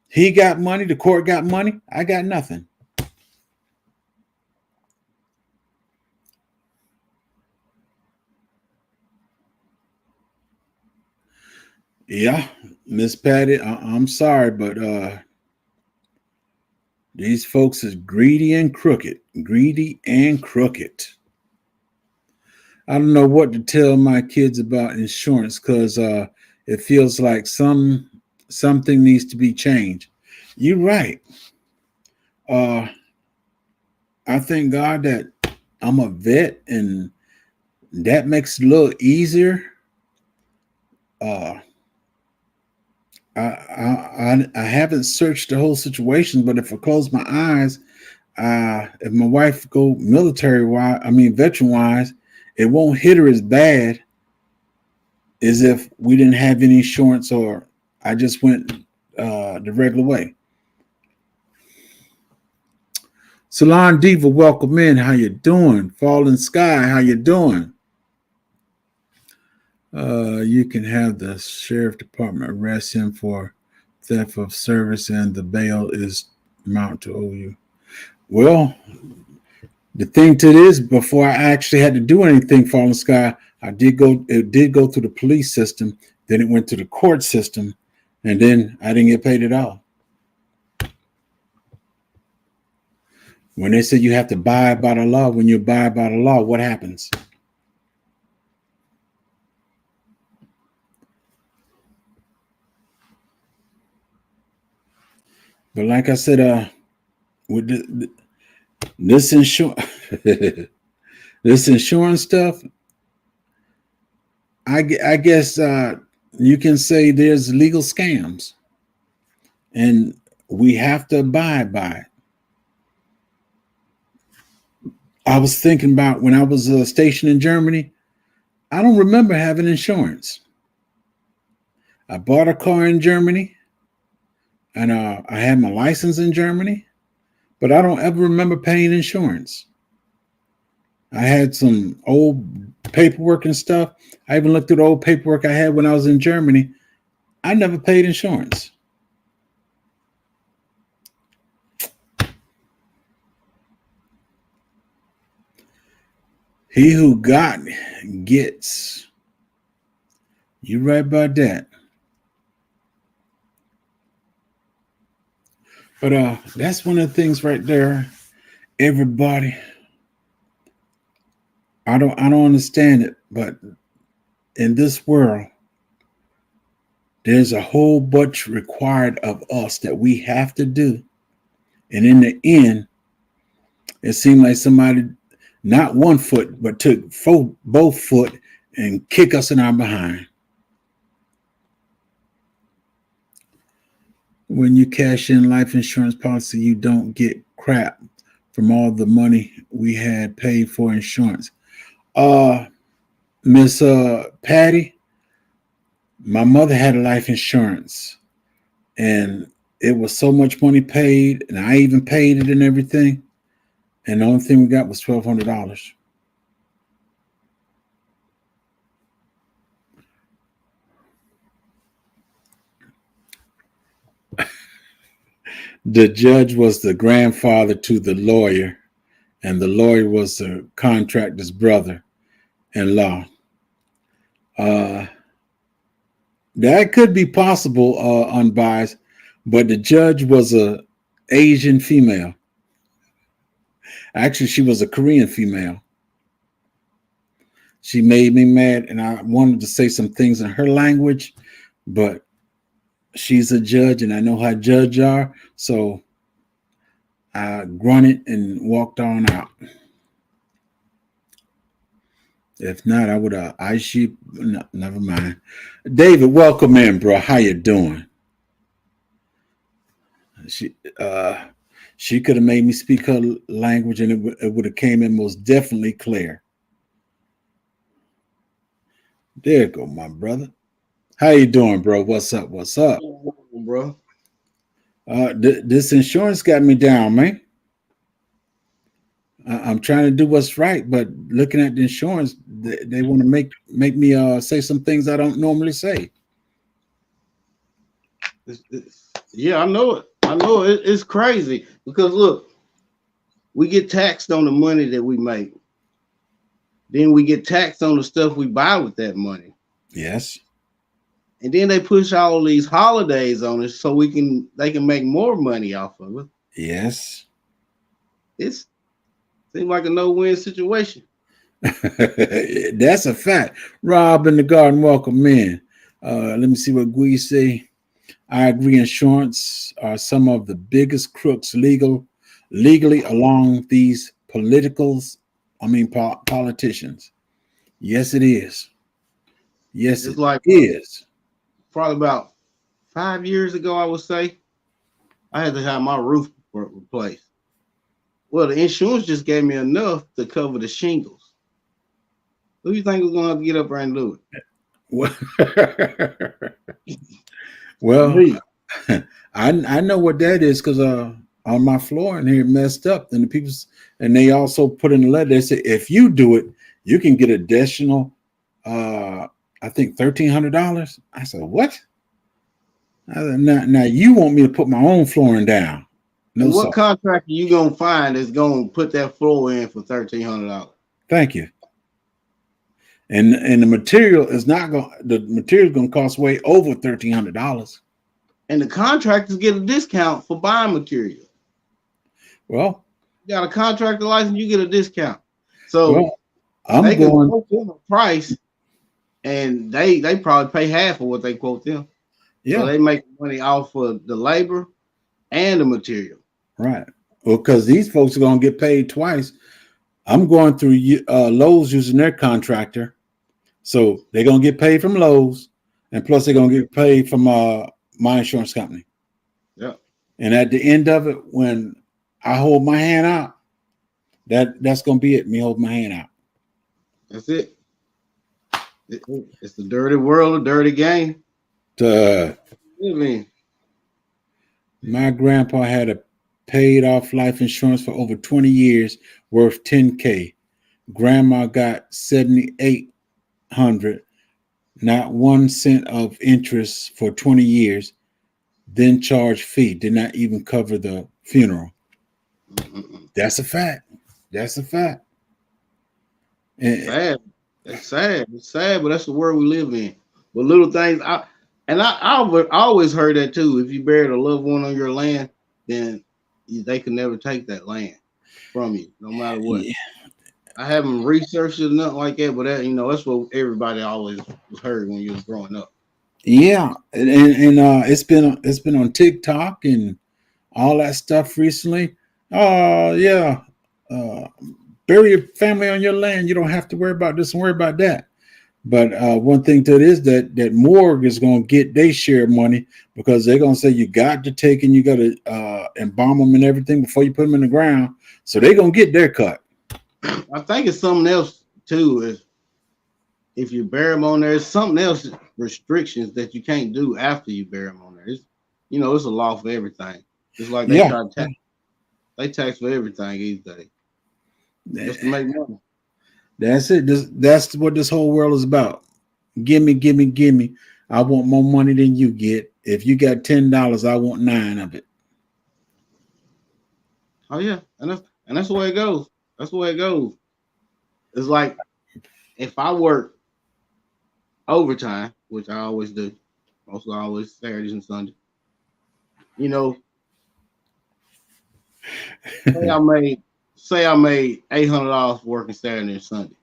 He got money, the court got money, I got nothing. Yeah, Miss Patty, I'm sorry, but these folks is greedy and crooked. Greedy and crooked. I don't know what to tell my kids about insurance because it feels like something needs to be changed. You're right. Uh, I thank God that I'm a vet, and that makes it a little easier. Uh, I haven't searched the whole situation, but if I close my eyes, if my wife go military wise, I mean veteran wise, it won't hit her as bad as if we didn't have any insurance or I just went the regular way. Salon Diva, welcome in. How you doing? Fallen Sky, how you doing? You can have the sheriff department arrest him for theft of service, and the bail is amount to owe you. Well, the thing to this, before I actually had to do anything, Fallen Sky, it did go through the police system, then it went to the court system, and then I didn't get paid at all. When they say you have to abide by the law, when you abide by the law, what happens? But like I said, with this insurance, this insurance stuff, I guess you can say there's legal scams, and we have to abide by it. I was thinking about when I was stationed in Germany. I don't remember having insurance. I bought a car in Germany, and I had my license in Germany, but I don't ever remember paying insurance. I had some old paperwork and stuff. I even looked at the old paperwork I had when I was in Germany. I never paid insurance. He who got gets. You right about that. But that's one of the things right there. Everybody, I don't understand it, but in this world, there's a whole bunch required of us that we have to do. And in the end, it seemed like somebody, not one foot, but took both foot and kick us in our behind. When you cash in life insurance policy, you don't get crap from all the money we had paid for insurance. Miss Patty, my mother had a life insurance, and it was so much money paid, and I even paid it and everything. And the only thing we got was $1,200. The judge was the grandfather to the lawyer, and the lawyer was the contractor's brother-in-law. Uh, that could be possible, unbiased, but the judge was a Asian female. Actually, she was a Korean female. She made me mad, and I wanted to say some things in her language, but she's a judge, and I know how judges are, so I grunted and walked on out. If not, I would have ice you. No, never mind. David, welcome in, bro. How you doing? She she could have made me speak her language, and it would have came in most definitely clear. There you go, my brother. How you doing, bro? What's up? What's up? Bro. This insurance got me down, man. I'm trying to do what's right, but looking at the insurance, they want to make me say some things I don't normally say. Yeah, I know it. I know it. It's crazy because look, we get taxed on the money that we make. Then we get taxed on the stuff we buy with that money. Yes. And then they push all these holidays on us so they can make more money off of it. Yes. It seems like a no-win situation. That's a fact. Rob in the garden, welcome in. Let me see what Gwee say. I agree. Insurance are some of the biggest crooks legally along these politicians. Yes, it is. Yes, It's it like is. probably about 5 years ago, I would say, I had to have my roof replaced. Well, the insurance just gave me enough to cover the shingles. Who do you think was going to have to get up there and do it? Well, I know what that is because on my floor in here messed up, and they also put in the letter. They said if you do it, you can get additional, I think $1,300. I said what? Now you want me to put my own flooring down? No. What contractor you gonna find that's gonna put that floor in for $1,300? Thank you. And the material is not going. The material is going to cost way over $1,300. And the contractors get a discount for buying material. Well, you got a contractor license, you get a discount. So well, they can quote them a price, and they probably pay half of what they quote them. Yeah, so they make money off of the labor and the material. Right. Well, because these folks are going to get paid twice. I'm going through Lowe's using their contractor. So they're going to get paid from Lowe's, and plus they're going to get paid from my insurance company. Yeah. And at the end of it, when I hold my hand out, that's going to be it. Me hold my hand out. That's it. It's the dirty world, a dirty game. My grandpa had a paid off life insurance for over 20 years worth $10,000. Grandma got $7,800, not 1 cent of interest for 20 years, then charge fee, did not even cover the funeral. That's a fact. That's a fact. Sad. It's sad. It's sad, but that's the world we live in. But little things, I always heard that too. If you buried a loved one on your land, then they can never take that land from you, no matter what. Yeah. I haven't researched it, nothing like that, but that's what everybody always heard when you was growing up. Yeah, and it's been on TikTok and all that stuff recently. Yeah, bury your family on your land. You don't have to worry about this and worry about that. But one thing to it is that morgue is going to get their share of money because they're going to say you got to take and you got to embalm them and everything before you put them in the ground. So they're going to get their cut. I think it's something else too. If you bury them on there, it's something else, restrictions that you can't do after you bury them on there. It's a law for everything. It's like they try to tax. They tax for everything these days. Just to make money. That's it. That's what this whole world is about. Gimme. I want more money than you get. If you got $10, I want 9 of it. Oh yeah, and that's the way it goes. That's the way it goes. It's like if I work overtime, which I always do, also always Saturdays and Sundays. Say I made $800 working Saturday and Sunday.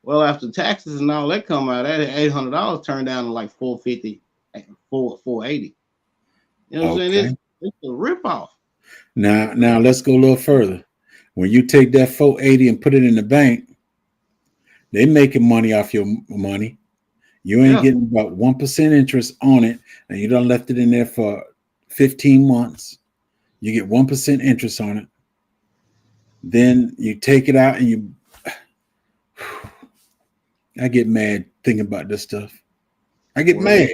Well, after taxes and all that come out, that $800 turned down to like $450, $480. You know what I'm saying? It's a ripoff. Now let's go a little further. When you take that $480 and put it in the bank, they making money off your money. You ain't getting about 1% interest on it, and you done left it in there for 15 months. You get 1% interest on it. Then you take it out and I get mad thinking about this stuff. I get mad.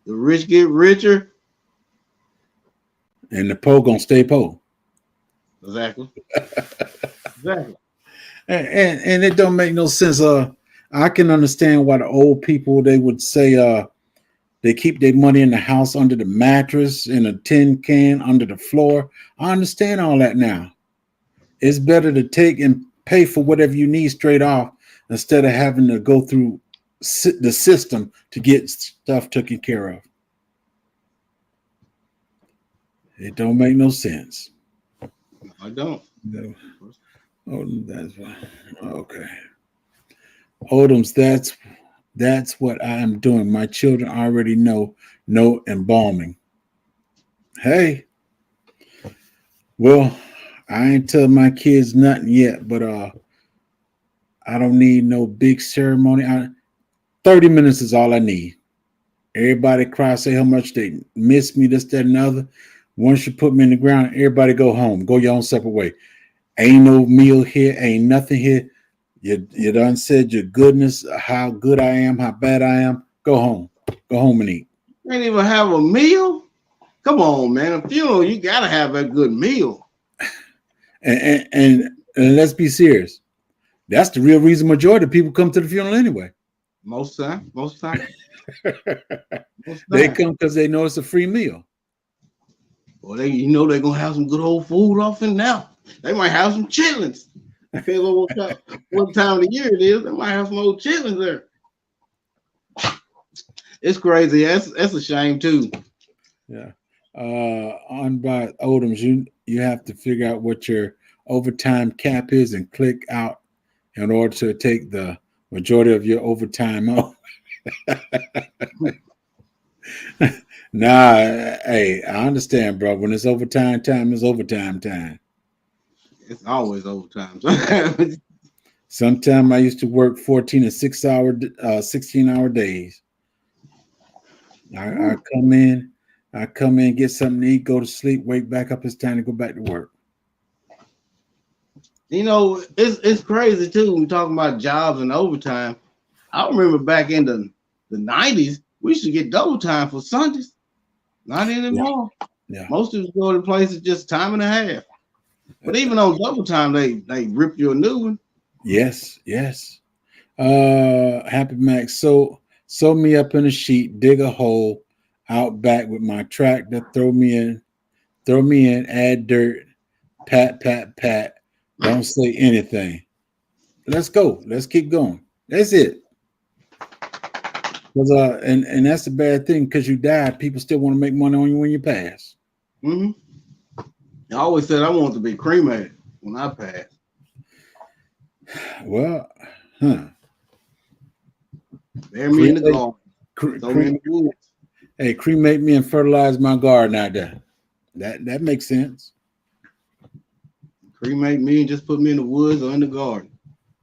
The rich get richer. And the poor gonna stay poor. Exactly. And it don't make no sense. I can understand why the old people, they would say they keep their money in the house under the mattress, in a tin can under the floor. I understand all that now. It's better to take and pay for whatever you need straight off instead of having to go through the system to get stuff taken care of. It don't make no sense. I don't. No. Oh, that's okay. Odoms, that's what I am doing. My children already know no embalming. Hey, well, I ain't tell my kids nothing yet, but I don't need no big ceremony. 30 minutes is all I need. Everybody cry, say how much they miss me, this, that, and the other. Once you put me in the ground, everybody go home. Go your own separate way. Ain't no meal here, ain't nothing here. You done said your goodness, how good I am, how bad I am. Go home. Go home and eat. You ain't even have a meal? Come on, man. A funeral, you gotta have a good meal. And let's be serious. That's the real reason majority of people come to the funeral anyway. Most time. They come because they know it's a free meal. Well, they're gonna have some good old food off in now. They might have some chitlins. Depends on what time of the year it is. They might have some old chitlins there. It's crazy. That's a shame too. Yeah. On by Odoms, you have to figure out what your overtime cap is and click out in order to take the majority of your overtime off. Nah, hey, I understand, bro. When it's overtime time, it's overtime time. It's always overtime. Sometimes I used to work 14 and 16-hour days. I come in, get something to eat, go to sleep, wake back up. It's time to go back to work. It's crazy too. When we're talking about jobs and overtime. I remember back in the 90s, we used to get double time for Sundays. Not anymore. Yeah. Most of us go to places just time and a half. But even on double time, they rip you a new one. Yes. Happy Max. So sew me up in a sheet, dig a hole out back with my tractor, throw me in, add dirt, pat. Don't say anything. Let's go. Let's keep going. That's it. Because and that's the bad thing, because you died, people still want to make money on you when you pass. Mm-hmm. I always said I want to be cremated when I pass. Well, Bury me in the garden. Throw me in the woods. Hey, cremate me and fertilize my garden out there. That makes sense. Cremate me and just put me in the woods or in the garden.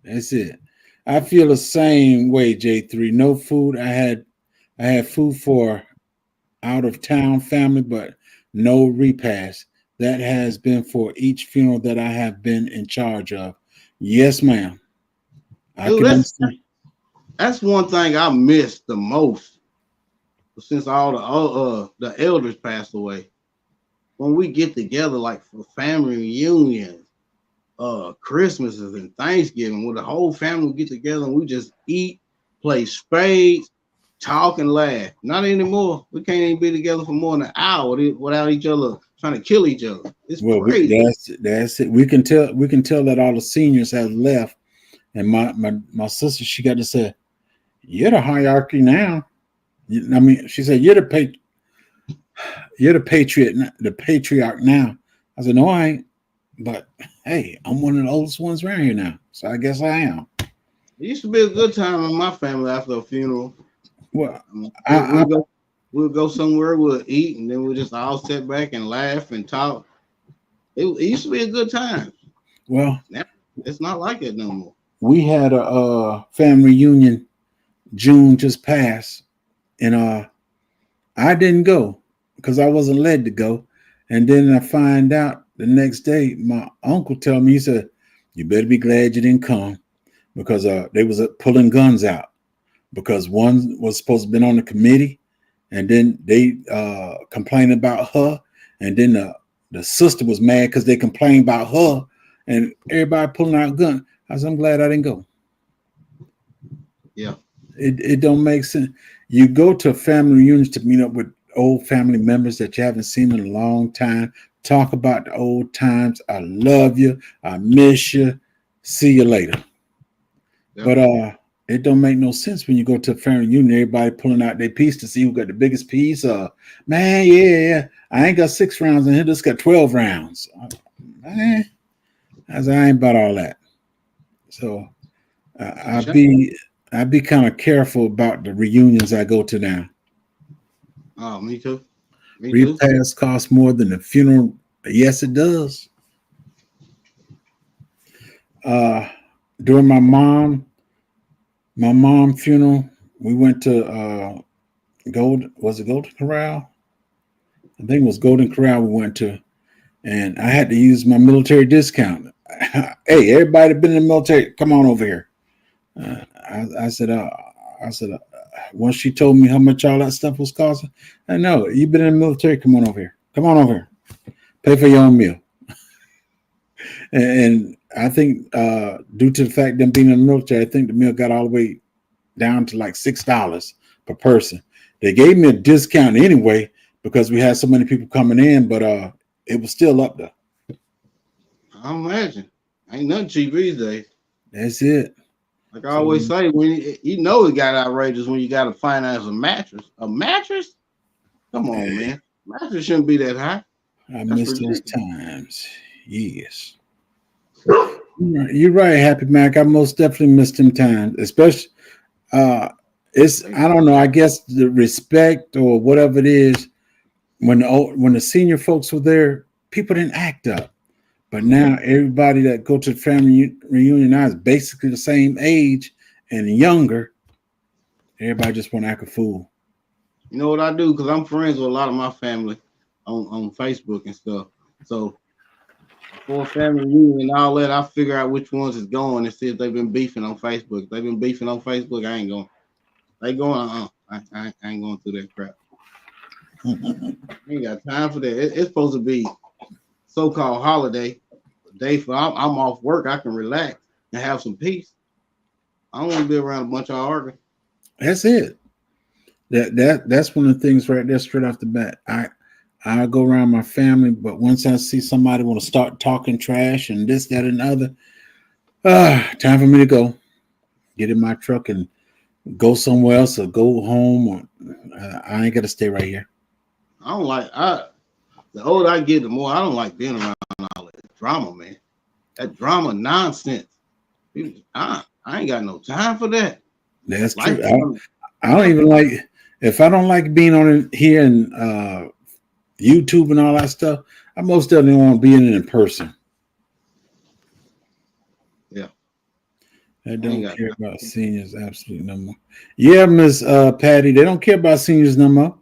That's it. I feel the same way, J3. No food. I had food for out of town family, but no repast. That has been for each funeral that I have been in charge of. Yes, ma'am. That's one thing I miss the most since all the elders passed away. When we get together, like for family reunions, Christmases and Thanksgiving, where the whole family get together and we just eat, play spades, talk and laugh. Not anymore. We can't even be together for more than an hour without each other trying to kill each other. It's crazy. That's it. We can tell that all the seniors have left. And my sister, she got to say, "You're the hierarchy now." I mean, she said, "You're the patriot, the patriarch now." I said, "No, I ain't. But hey, I'm one of the oldest ones around here now, so I guess I am." It used to be a good time in my family after a funeral. Well, we'll go somewhere, we'll eat, and then we'll just all sit back and laugh and talk. It used to be a good time. Well, now it's not like it no more. We had a family reunion June just passed, and I didn't go because I wasn't led to go. And then I find out the next day, my uncle told me, he said, "You better be glad you didn't come," because they was pulling guns out because one was supposed to have been on the committee, and then they complained about her, and then the sister was mad because they complained about her, and everybody pulling out guns. I said, "I'm glad I didn't go." Yeah. It don't make sense. You go to family reunions to meet up with old family members that you haven't seen in a long time. Talk about the old times. I love you. I miss you. See you later. Yeah. But it don't make no sense when you go to a family reunion, everybody pulling out their piece to see who got the biggest piece. Man, yeah, I ain't got 6 rounds in here, just got 12 rounds. Man, I ain't about all that. So I be kind of careful about the reunions I go to now. Oh, me too. Me too. Repast costs more than the funeral. Yes, it does. During my mom funeral, we went to Golden Corral? I think it was Golden Corral we went to, and I had to use my military discount. Hey, everybody been in the military, come on over here. I said, once she told me how much all that stuff was costing, I know you've been in the military. Come on over here. Come on over here. Pay for your own meal. And I think due to the fact them being in the military, I think the meal got all the way down to like $6 per person. They gave me a discount anyway because we had so many people coming in, but it was still up there. I imagine. Ain't nothing cheap these days. That's it. Like I always say, when you know it got outrageous when you got to finance a mattress. A mattress? Come on, man. Mattress shouldn't be that high. I miss those times. Yes. You're right, Happy Mac. I most definitely missed them times, especially it's I don't know, I guess the respect or whatever it is when the senior folks were there, people didn't act up. But now everybody that go to the family reunion now is basically the same age and younger. Everybody just want to act a fool. You know what I do? Because I'm friends with a lot of my family on Facebook and stuff. So before family reunion and all that, I figure out which ones is going and see if they've been beefing on Facebook. If they've been beefing on Facebook, I ain't going. They going, I ain't going through that crap. I ain't got time for that. It's supposed to be so-called holiday day for I'm off work. I can relax and have some peace. I don't want to be around a bunch of arguing. That's it. That's one of the things right there straight off the bat. I go around my family, but once I see somebody want to start talking trash and this, that, and the other, time for me to go. Get in my truck and go somewhere else or go home. Or I ain't got to stay right here. I don't like the older I get, the more I don't like being around all that drama, man. That drama nonsense. I ain't got no time for that. That's true. I don't even like, if I don't like being on it here and YouTube and all that stuff, I most definitely want to be in person. Yeah. I don't care about seniors absolutely no more. Yeah, Miss Patty, they don't care about seniors no more.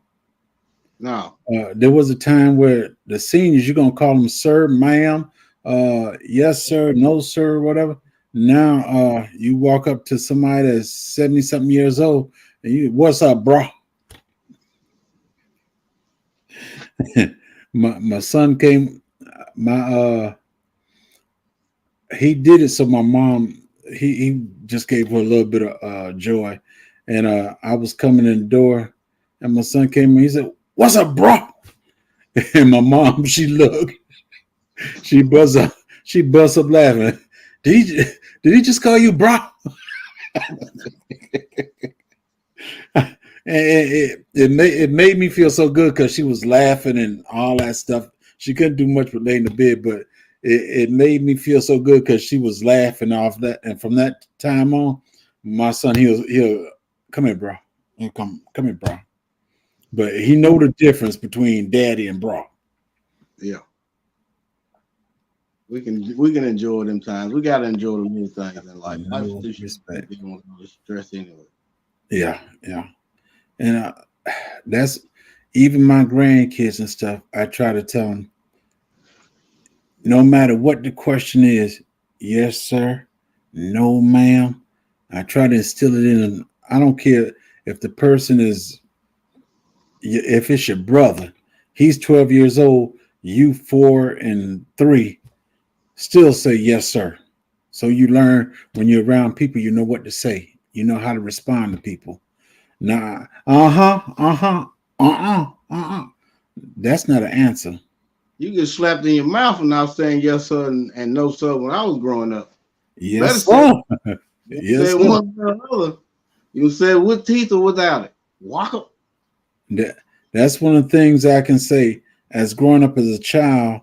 No. There was a time where the seniors, you're going to call them sir, ma'am, yes, sir, no, sir, whatever. Now you walk up to somebody that's 70-something years old and you, what's up, bro? my son came, he did it so my mom, he just gave her a little bit of joy. And I was coming in the door and my son came in, he said, what's up, bro? And my mom, she looked, she buzz up laughing. Did he just call you bro? And it made me feel so good because she was laughing and all that stuff. She couldn't do much but lay in the bed, but it made me feel so good because she was laughing off that. And from that time on, my son, he'll come here, bro. Come here, bro. But he know the difference between daddy and bro. Yeah. We can enjoy them times. We gotta enjoy the new things in life. No respect. Stress anyway. Yeah. And that's even my grandkids and stuff. I try to tell them, no matter what the question is, yes, sir, no, ma'am. I try to instill it in them. I don't care if the person is, if it's your brother, he's 12 years old, you 4 and 3, still say yes, sir. So you learn when you're around people, you know what to say. You know how to respond to people. Nah, that's not an answer. You get slapped in your mouth for not saying yes, sir, and no, sir when I was growing up. Yes, sir. You Yes, said sir. one or another. You said with teeth or without it. Walk up. That's one of the things I can say as growing up as a child.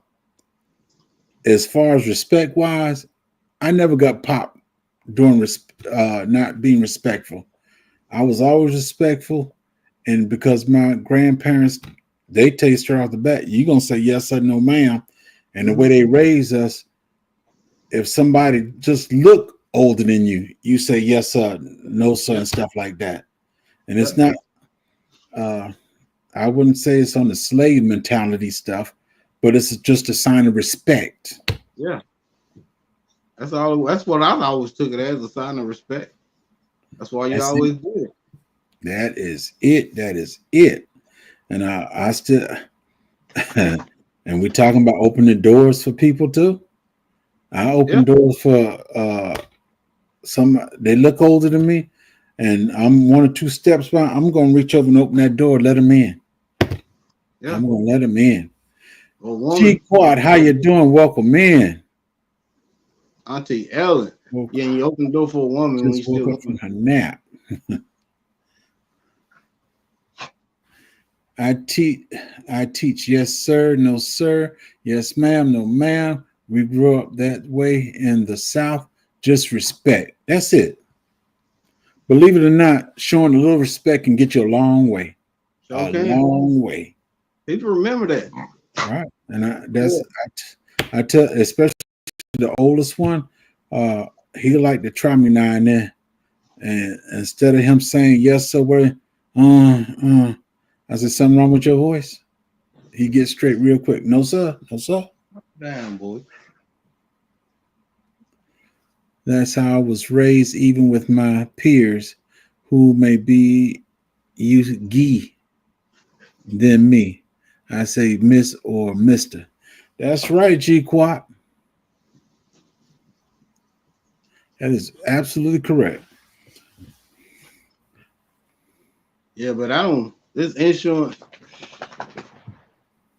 As far as respect wise, I never got popped during not being respectful. I was always respectful, and because my grandparents they taste her off the bat, you gonna say yes or no, ma'am. And the way they raise us, if somebody just look older than you, you say yes sir, no sir, and stuff like that. And it's not. Uh, I wouldn't say it's on the slave mentality stuff, but it's just a sign of respect. Yeah. That's all. That's what I always took it as, a sign of respect. That's why you That's it. always do it. That is it. That is it. And I still, and we talking about opening doors for people too. I Yeah. open doors for some. They look older than me, and I'm one or two steps behind. I'm gonna reach over and open that door, let them in. Yeah. I'm gonna let them in. A G woman, Quad, how you doing? Welcome in. Auntie Ellen. Woke, Yeah, and you open the door for a woman when you just woke still up from want. her nap. I teach yes sir, no sir, yes ma'am, no ma'am. We grew up that way in the South. Just respect. That's it. Believe it or not, showing a little respect can get you a long way. So A can long way. people remember that? Right. And Yeah. I tell, especially the oldest one, he like to try me now and then. And instead of him saying yes sir, I said, something wrong with your voice? He gets straight real quick. No sir, no sir. Damn, boy. That's how I was raised, even with my peers who may be you gee than me. I say Miss or Mister. That's right, G Quat. That is absolutely correct. Yeah, but I don't. This insurance,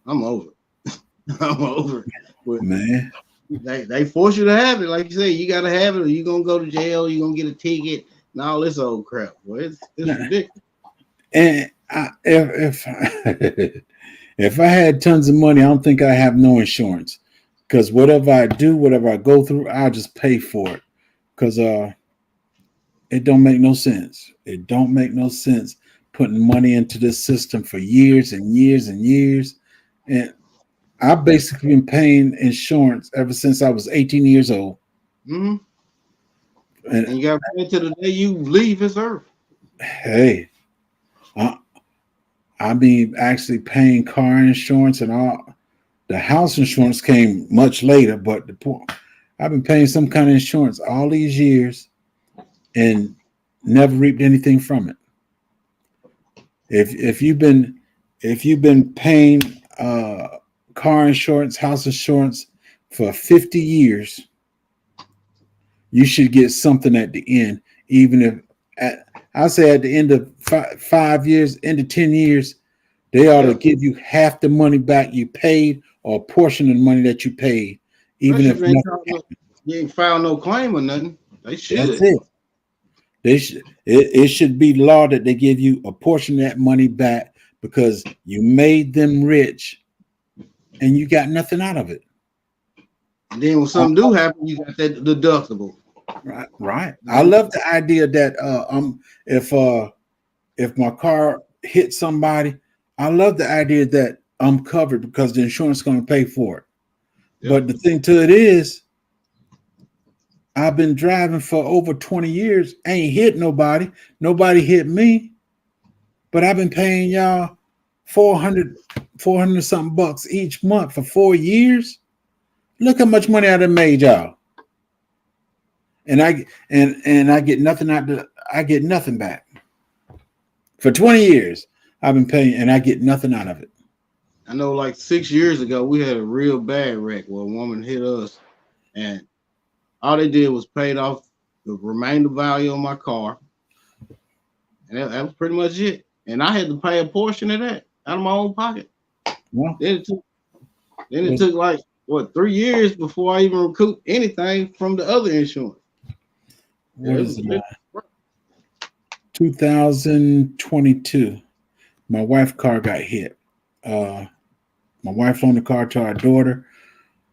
I'm over it. I'm over it. But Man. they force you to have it. Like you say, you gotta have it, or you gonna go to jail. You gonna get a ticket and all this old crap. Well, it's ridiculous. And if if I had tons of money, I don't think I have no insurance. Because whatever I do, whatever I go through, I'll just pay for it. Because it don't make no sense. It don't make no sense putting money into this system for years and years and years. And I've basically been paying insurance ever since I was 18 years old. Mm-hmm. And And you gotta pay till the day you leave this earth. hey, I, I mean, actually paying car insurance and all. The house insurance came much later, but I've been paying some kind of insurance all these years and never reaped anything from it. If you've been paying car insurance, house insurance for 50 years, you should get something at the end. Even if I say at the end of 5 years, end of 10 years, they ought to Yeah. give you half the money back you paid or a portion of the money that you paid, even Especially if if nothing. you ain't filed no claim or nothing. They That's should. it. It should be law that they give you a portion of that money back because you made them rich and you got nothing out of it. And then when Uh, something do happen, you got that deductible. right, right. I love the idea that if my car hits somebody, I love the idea that I'm covered because the insurance is going to pay for it. Yeah. But the thing to it is, I've been driving for over 20 years, ain't hit nobody. Nobody hit me, but I've been paying y'all 400 something bucks each month for 4 years. Look how much money I done made y'all. And I get nothing I get nothing back. For 20 years, I've been paying and I get nothing out of it. I know like 6 years ago, we had a real bad wreck where a woman hit us, and all they did was paid off the remainder value of my car. And that was pretty much it. And I had to pay a portion of that out of my own pocket. Well, Then it took like, what, 3 years before I even recouped anything from the other insurance. what is it? 2022. My wife's car got hit. My wife loaned the car to our daughter,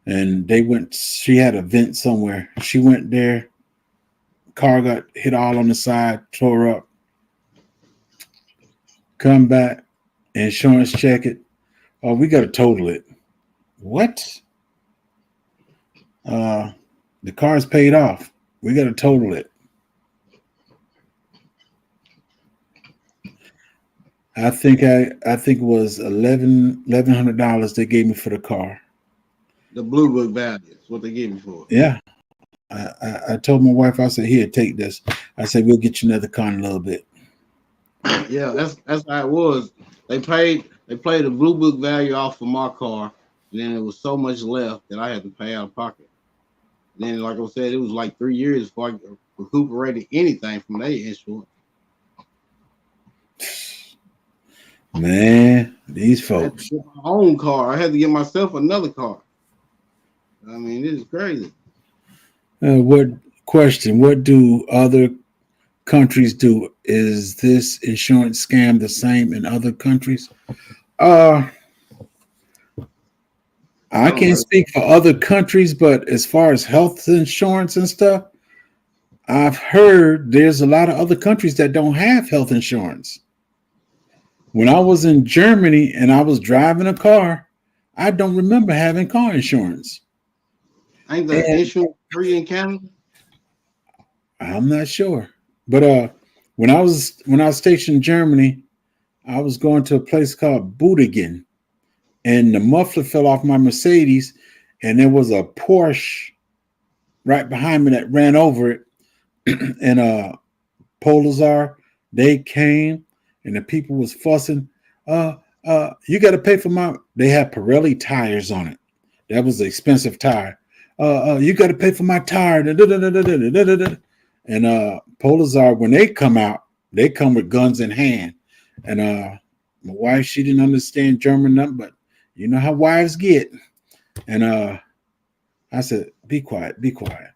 and they went. She had a vent somewhere. She went there. Car got hit all on the side, tore up. Come back, insurance check it. Oh, we got to total it. What? The car's paid off. We got to total it. I think it was $1,100 they gave me for the car. The Blue Book value is what they gave me for. Yeah. I told my wife, I said, here, take this. I said, we'll get you another car in a little bit. Yeah, that's how it was. They played the Blue Book value off of my car, and then there was so much left that I had to pay out of pocket. And then, like I said, it was like 3 years before I recuperated anything from their insurance. Man, these folks. I had to get my own car. I had to get myself another car. I mean, this is crazy. What do other countries do? Is this insurance scam the same in other countries? I can't speak for other countries, but as far as health insurance and stuff, I've heard there's a lot of other countries that don't have health insurance. When I was in Germany and I was driving a car, I don't remember having car insurance. Ain't the insurance free in Canada? I'm not sure, but when I was stationed in Germany, I was going to a place called Budigen, and the muffler fell off my Mercedes, and there was a Porsche right behind me that ran over it, and Polizar, they came, and the people was fussing. You got to pay for my. They had Pirelli tires on it. That was an expensive tire. You got to pay for my tire. And Polizar, when they come out, they come with guns in hand. And my wife, she didn't understand German nothing, but you know how wives get. And I said, be quiet, be quiet.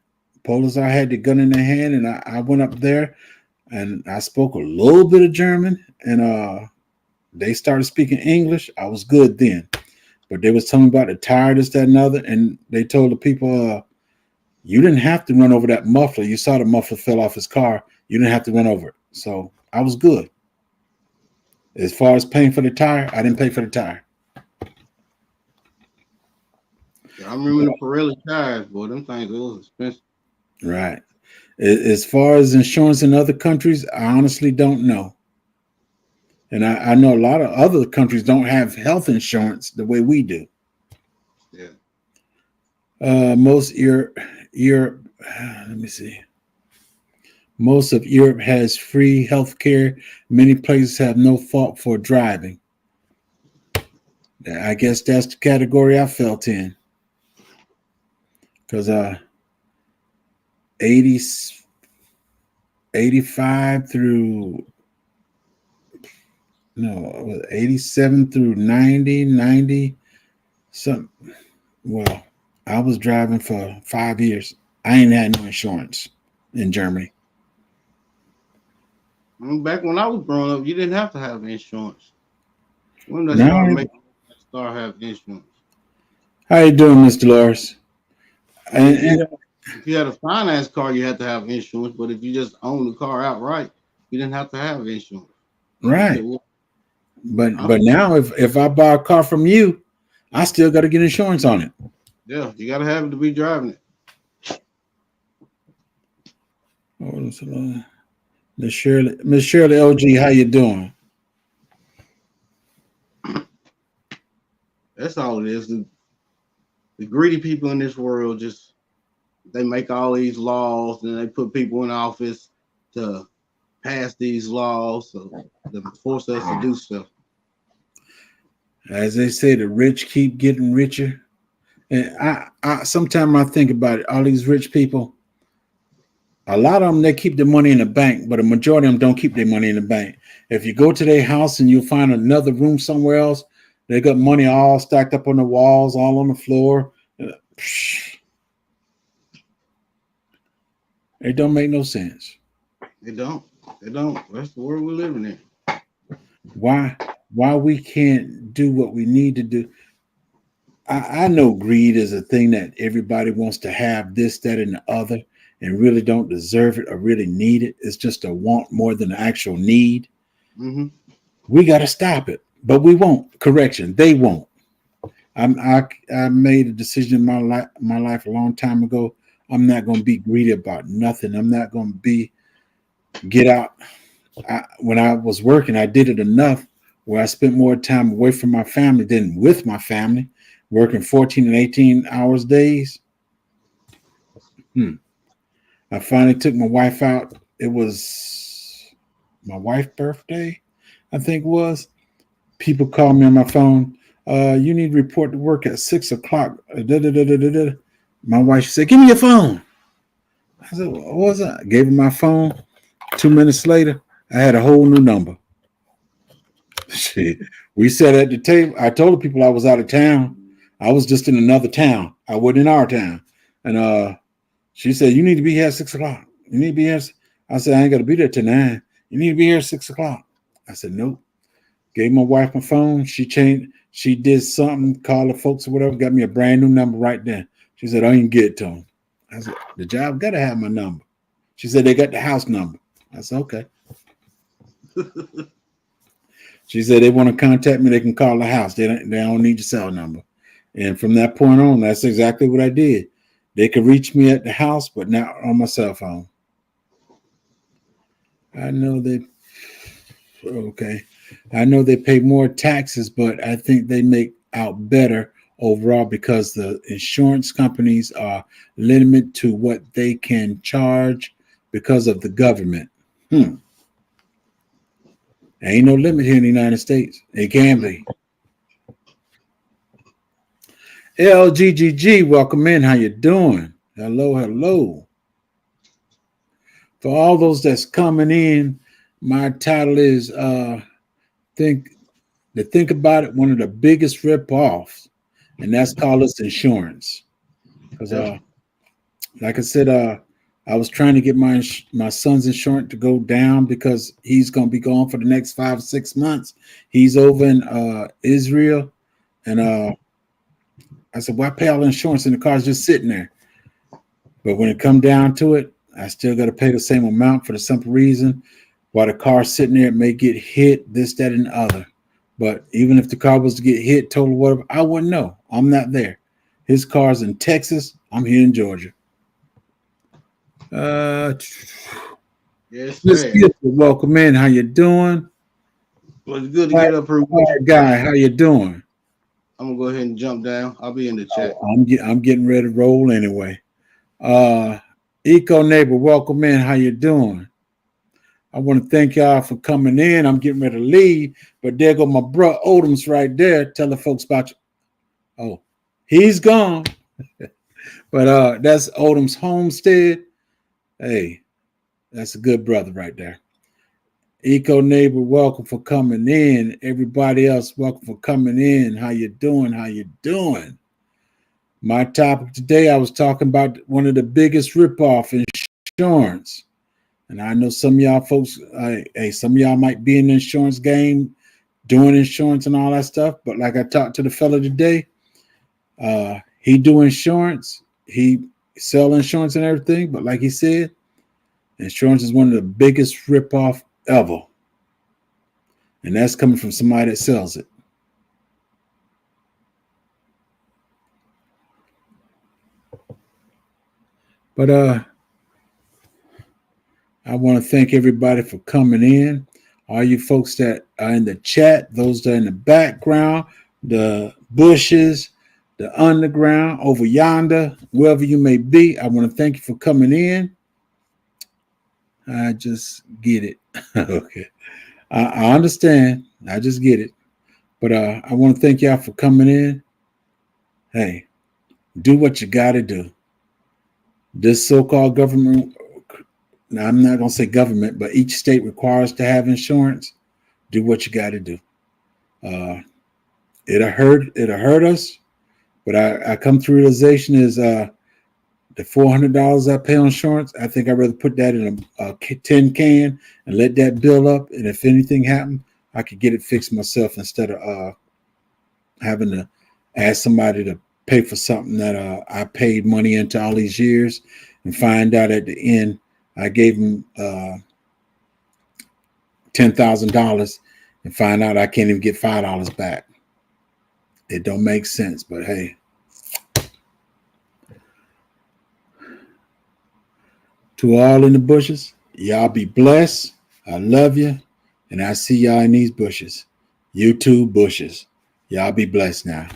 Polizar had the gun in their hand, and I went up there, and I spoke a little bit of German, and they started speaking English. I was good then. But they was telling me about the tire, this, that, and other, and they told the people, you didn't have to run over that muffler. You saw the muffler fell off his car. You didn't have to run over it. So I was good. As far as paying for the tire, I didn't pay for the tire. Yeah, I remember the Pirelli tires, boy. Them things, it was expensive. Right. As far as insurance in other countries, I honestly don't know. And I know a lot of other countries don't have health insurance the way we do. Yeah. Most Europe, let me see. Most of Europe has free health care. Many places have no fault for driving. I guess that's the category I felt in. Because 85 through 87 through 90 something. Well, I was driving for 5 years. I ain't had no insurance in Germany. Back when I was growing up, you didn't have to have insurance. When they started have insurance. How you doing, Mr. Lars? If you had a finance car, you had to have insurance. But if you just own the car outright, you didn't have to have insurance. Right. But now if I buy a car from you, I still got to get insurance on it. Yeah, you got to have it to be driving it. Miss Shirley LG, how you doing? That's all it is. The greedy people in this world they make all these laws and they put people in office to pass these laws to force us to do stuff. As they say, the rich keep getting richer. And I sometimes I think about it, all these rich people, a lot of them, they keep their money in the bank, but a majority of them don't keep their money in the bank. If you go to their house and you'll find another room somewhere else, they got money all stacked up on the walls, all on the floor. It don't make no sense. It don't. It don't. That's the world we're living in. Why we can't do what we need to do? I know greed is a thing that everybody wants to have this, that, and the other, and really don't deserve it or really need it. It's just a want more than an actual need. Hmm. We got to stop it, but we won't. Correction, they won't. I made a decision in my life a long time ago. I'm not going to be greedy about nothing. I'm not going to be get out. When I was working, I did it enough where I spent more time away from my family than with my family, working 14 and 18 hours days. I finally took my wife out. It was my wife's birthday, I think it was. People called me on my phone. You need to report to work at 6 o'clock. My wife said, "Give me your phone." I said, "What was that?" I gave her my phone. 2 minutes later, I had a whole new number. Shit. We sat at the table. I told the people I was out of town. I was just in another town. I wasn't in our town. And she said, "You need to be here at 6 o'clock. You need to be here." I said, "I ain't got to be there till 9. You need to be here at 6 o'clock." I said, "Nope." Gave my wife my phone. She changed. She did something, called the folks or whatever, got me a brand new number right then. She said, "I didn't get it to them." I said, "The job got to have my number." She said, "They got the house number." I said, "Okay." She said, "They want to contact me, they can call the house. They don't need your cell number." And from that point on, that's exactly what I did. They could reach me at the house, but not on my cell phone. I know they okay. I know they pay more taxes, but I think they make out better overall because the insurance companies are limited to what they can charge because of the government. Ain't no limit here in the United States. It can be. LGGG, welcome in. How you doing? Hello, hello. For all those that's coming in, my title is think about it, one of the biggest rip-offs, and that's called us insurance. Because like I said, I was trying to get my son's insurance to go down because he's gonna be gone for the next 5 or 6 months. He's over in Israel, and I said, "Why pay all the insurance and the car's just sitting there?" But when it come down to it, I still got to pay the same amount for the simple reason while the car's sitting there, it may get hit, this, that, and the other. But even if the car was to get hit, total, whatever, I wouldn't know. I'm not there. His car's in Texas. I'm here in Georgia. Yes, Miss sir. Gibson, welcome in. How you doing? Well, it's good to get up here. Guy, how you doing? I'm gonna go ahead and jump down. I'll be in the chat. I'm getting ready to roll anyway. Eco Neighbor, welcome in. How you doing? I want to thank y'all for coming in. I'm getting ready to leave, but there go my bro Odom's right there. Tell the folks about you. Oh, he's gone. But that's Odom's homestead. Hey, that's a good brother right there. Eco Neighbor, welcome for coming in. Everybody else, welcome for coming in. How you doing? How you doing? My topic today, I was talking about one of the biggest ripoff insurance. And I know some of y'all folks, some of y'all might be in the insurance game, doing insurance and all that stuff. But like I talked to the fella today, he do insurance, he sell insurance and everything. But like he said, insurance is one of the biggest ripoff ever. And that's coming from somebody that sells it. But I want to thank everybody for coming in. All you folks that are in the chat, those that are in the background, the bushes, the underground, over yonder, wherever you may be, I want to thank you for coming in. I just get it. Okay. I understand. I just get it. But I want to thank y'all for coming in. Hey, do what you got to do. This so-called government, now I'm not going to say government, but each state requires to have insurance. Do what you got to do. It'll hurt us, but I come to realization is the $400 I pay on insurance, I think I'd rather put that in a tin can and let that build up. And if anything happened, I could get it fixed myself instead of having to ask somebody to pay for something that I paid money into all these years and find out at the end I gave them $10,000 and find out I can't even get $5 back. It don't make sense, but hey. To all in the bushes, y'all be blessed. I love you. And I see y'all in these bushes. You too, bushes. Y'all be blessed now.